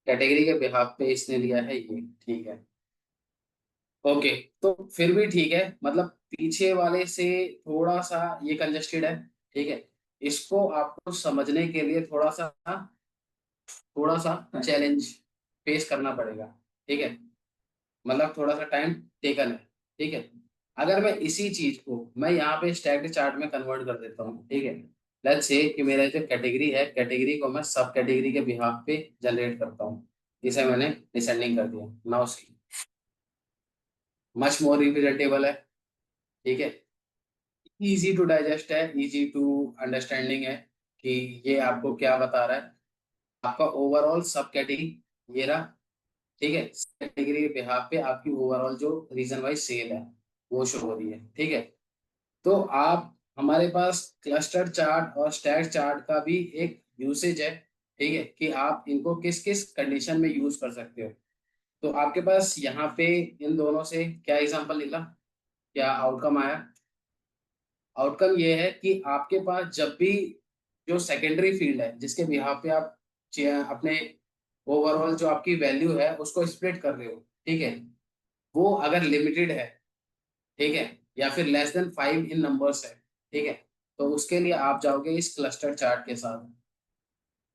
कैटेगरी के बिहाफ पे इसने लिया है ये, ठीक है। ओके, तो फिर भी ठीक है, मतलब पीछे वाले से थोड़ा सा ये कंजेस्टेड है, ठीक है। इसको आपको समझने के लिए थोड़ा सा चैलेंज फेस करना पड़ेगा, ठीक है। मतलब थोड़ा सा टाइम टेकन है, ठीक है। अगर मैं इसी चीज को मैं यहाँ पे स्टैक्ड चार्ट में कन्वर्ट कर देता हूँ, ठीक है। लेट्स से कि मेरा जो कैटेगरी है, कैटेगरी को मैं सब कैटेगरी के बिहाफ पे जनरेट करता हूँ, जिसे मैंने डिसेंडिंग कर दिया। Now see, much more representable है, ठीक है। इजी टू डाइजेस्ट है, इजी टू अंडरस्टैंडिंग है कि ये आपको क्या बता रहा है। आपका ओवरऑल सब कैटेगरी ये रहा, ठीक है। कैटेगरी के बिहाफ पे आपकी ओवरऑल जो रीजन वाइज सेल है वो शो हो रही है, ठीक है। तो आप, हमारे पास क्लस्टर चार्ट और स्टैक चार्ट का भी एक यूसेज है, ठीक है, कि आप इनको किस किस कंडीशन में यूज कर सकते हो। तो आपके पास यहाँ पे इन दोनों से क्या एग्जांपल निकला, क्या आउटकम आया? आउटकम ये है कि आपके पास जब भी जो सेकेंडरी फील्ड है जिसके बिहाफ पे आप अपने ओवरऑल जो आपकी वैल्यू है उसको स्प्लिट कर रहे हो, ठीक है, वो अगर लिमिटेड है, ठीक है, या फिर लेस देन 5 इन नंबर्स है, ठीक है, तो उसके लिए आप जाओगे इस क्लस्टर चार्ट के साथ।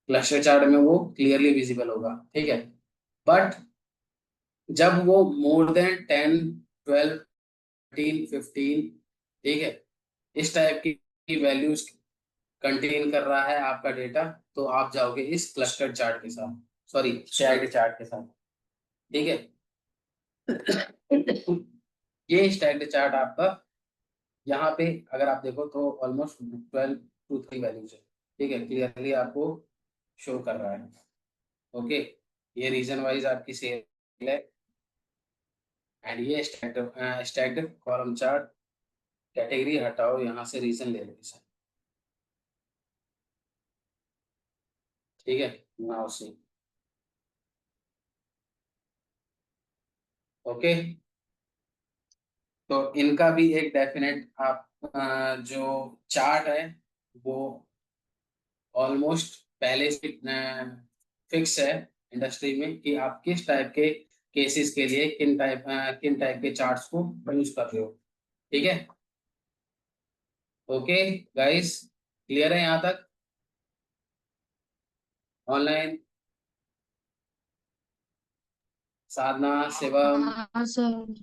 क्लस्टर चार्ट में वो क्लियरली विजिबल होगा, ठीक है। बट जब वो मोर देन 10, 12, 13, 15, ठीक है, इस टाइप की वैल्यूज कंटेन कर रहा है आपका डेटा, तो आप जाओगे इस क्लस्टर चार्ट के साथ, सॉरी स्टैक्ड चार्ट के साथ, ठीक है। ये स्टैक्ड चार्ट आपका यहाँ पे अगर आप देखो तो ऑलमोस्ट 12 to 3 वैल्यूज है, ठीक है, क्लियरली आपको शो कर रहा है। ओके, ये रीजन वाइज आपकी सेल है, एंड ये स्टैक्ड कॉलम चार्ट। कैटेगरी हटाओ यहाँ से, रीजन ले लो इसे, ठीक है। नाउ सी, ओके। तो इनका भी एक डेफिनेट आप जो चार्ट है वो ऑलमोस्ट पहले से फिक्स है इंडस्ट्री में कि आप किस टाइप के केसेस के लिए किन टाइप के चार्ट्स को यूज कर रहे हो, ठीक है। ओके गाइस, क्लियर है यहाँ तक ऑनलाइन? साधना, शिवम, हाँ सर।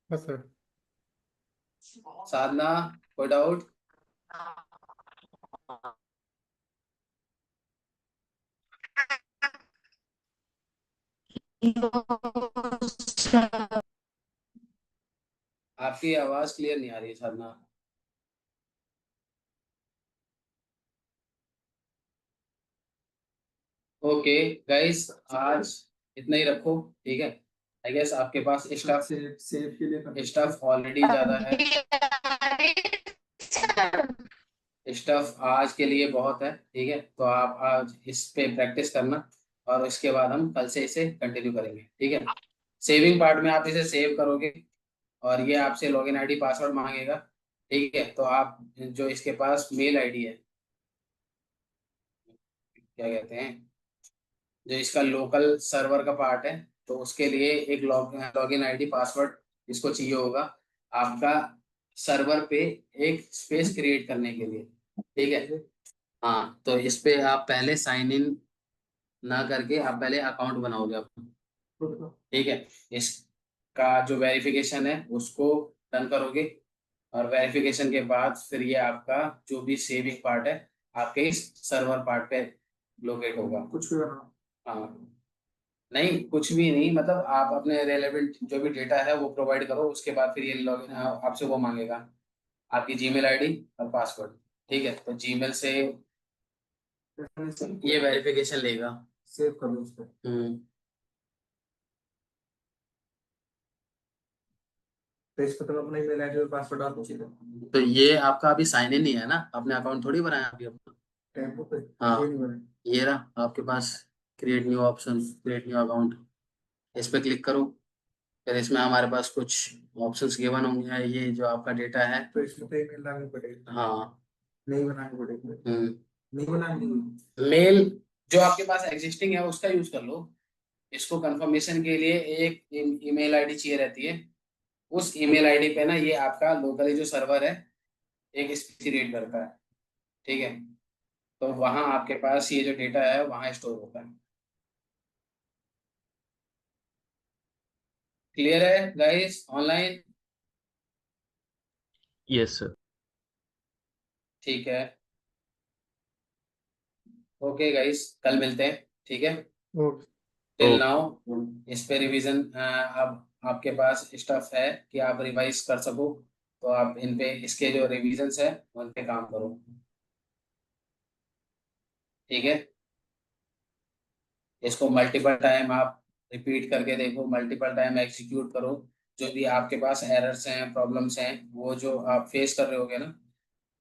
हाँ सर। साधना, कोई डाउट? आपकी आवाज क्लियर नहीं आ रही है साधना। ओके गाइस, आज इतना ही रखो, ठीक है। आई गेस आपके पास स्टफ सेव के लिए स्टफ ऑलरेडी ज्यादा है, स्टफ आज के लिए बहुत है, ठीक है। तो आप आज इस पे प्रैक्टिस करना और उसके बाद हम कल से इसे कंटिन्यू करेंगे, ठीक है। सेविंग पार्ट में आप इसे सेव करोगे और ये आपसे लॉगिन आईडी पासवर्ड मांगेगा, ठीक है। तो आप जो इसके पास मेल आईडी है, क्या कहते हैं, जो इसका लोकल सर्वर का पार्ट है, तो उसके लिए एक लॉगिन आईडी पासवर्ड इसको चाहिए होगा आपका सर्वर पे एक स्पेस क्रिएट करने के लिए, ठीक है। हाँ, तो इस पे आप पहले साइन इन ना करके आप पहले अकाउंट बनाओगे अपना, ठीक है। इसका जो वेरिफिकेशन है उसको डन करोगे और वेरिफिकेशन के बाद फिर ये आपका जो भी सेविंग पार्ट है आपके इस सर्वर पार्ट पे लोकेट होगा। कुछ भी करना। हाँ, नहीं कुछ भी नहीं, मतलब आप अपने रेलेवेंट जो भी डेटा है वो प्रोवाइड करो, उसके बाद फिर ये लॉगिन आपसे वो मांगेगा आपकी जीमेल आईडी और पासवर्ड, ठीक है। तो जीमेल से ये वेरिफिकेशन लेगा। सेव कर लो उस पर। तो इस पर तुम अपना ईमेल आईडी और पासवर्ड डाल दो सीधे। तो ये आपका अभी साइन इन ही है ना, आपने अकाउंट थोड़ी बनाया अभी अपना। टेम्पो पे हाँ, ये नहीं बना। ये रहा आपके पास create new option, create new account, इस पे क्लिक करो। फिर इसमें हमारे पास कुछ ऑप्शंस गिवन होंगे, ये जो आपका डेटा है। तो इसमें तो ईमेल डालनी पड़ेगी, हाँ। नहीं बनानी पड़ेगी, नहीं बनानी। मेल जो आपके पास एग्जिस्टिंग है उसका यूज कर लो। इसको कंफर्मेशन के लिए एक ईमेल आईडी चाहिए रहती है। उस ईमेल आईडी पे ना ये आपका लोकली जो सर्वर है एक स्पीच क्रिएट करता है, ठीक है। तो वहां आपके पास ये जो डेटा है वहां स्टोर होता है। क्लियर है गाइस ऑनलाइन? Yes sir. ठीक है, ओके गाइस, कल मिलते हैं, ठीक है। ओके। Till okay. नाउ इस पे रिवीजन अब आपके पास स्टफ है कि आप रिवाइज कर सको, तो आप इन पे इसके जो रिवीजन्स है उन पे काम करो, ठीक है। इसको मल्टीपल टाइम आप रिपीट करके देखो, मल्टीपल टाइम एग्जीक्यूट करो। जो भी आपके पास एरर्स हैं, प्रॉब्लम्स हैं, वो जो आप फेस कर रहे होगे ना,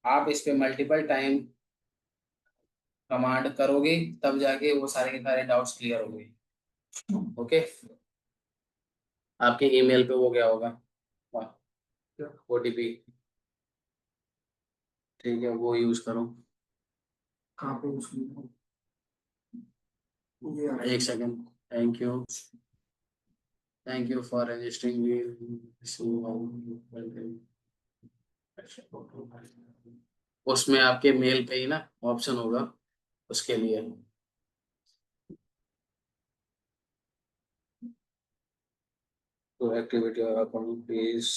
आप इस पे मल्टीपल टाइम कमांड करोगे, तब जाके वो सारे के सारे डाउट्स क्लियर होंगे। ओके, आपके ईमेल पे वो गया होगा OTP, ठीक है, वो यूज करो। कहाँ पे उसकी ये आ एक second. Thank you for registering. उसमें आपके मेल पे ही ना ऑप्शन होगा उसके लिए। तो एक्टिविटी और अकाउंट प्लीज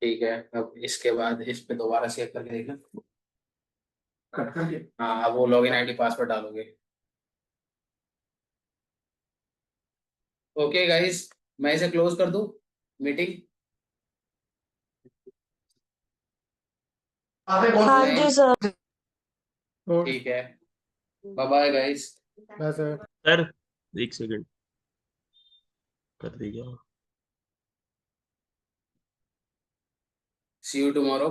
ठीक है। अब इसके बाद इस पे दोबारा चेक करके देखना। कट कर दिया। हाँ, अब वो लॉगिन आईडी पासवर्ड डालोगे। ओके गाइस, मैं इसे क्लोज कर दूं मीटिंग? हाँ जी सर। ओके। ठीक है, bye bye guys. Bye sir. Sir एक सेकंड कर दीजिए। See you tomorrow.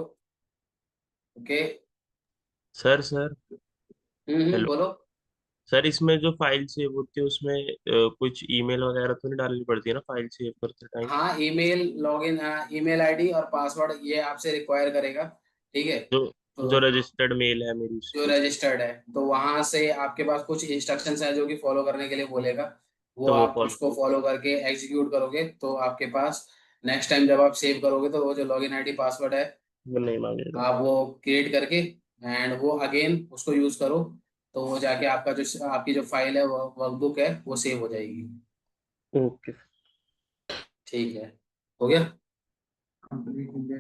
Okay. Sir hello. बोलो। सर इसमें जो फाइल सेव होती है उसमें कुछ ईमेल वगैरह तो नहीं डालनी पड़ती है ना फाइल सेव करते टाइम? हाँ, ईमेल लॉगिन, ईमेल आईडी और पासवर्ड ये आपसे रिक्वायर करेगा, ठीक है। जो तो जो रजिस्टर्ड मेल है मेरी जो उसकी। रजिस्टर्ड है, तो वहां से आपके पास कुछ इंस्ट्रक्शंस है जो कि फॉलो करने के लिए बोलेगा। वो तो वो आप फॉलो उसको फॉलो करके एग्जीक्यूट करोगे तो आपके पास नेक्स्ट टाइम जब आप सेव करोगे तो वो जो लॉगिन आईडी पासवर्ड है वो नहीं मांगेगा। आप वो क्रिएट करके एंड वो अगेन उसको यूज करो, तो वो जाके आपका जो आपकी जो फाइल है वो वर्कबुक है वो सेव हो जाएगी। ओके। ठीक है, हो गया। Complete India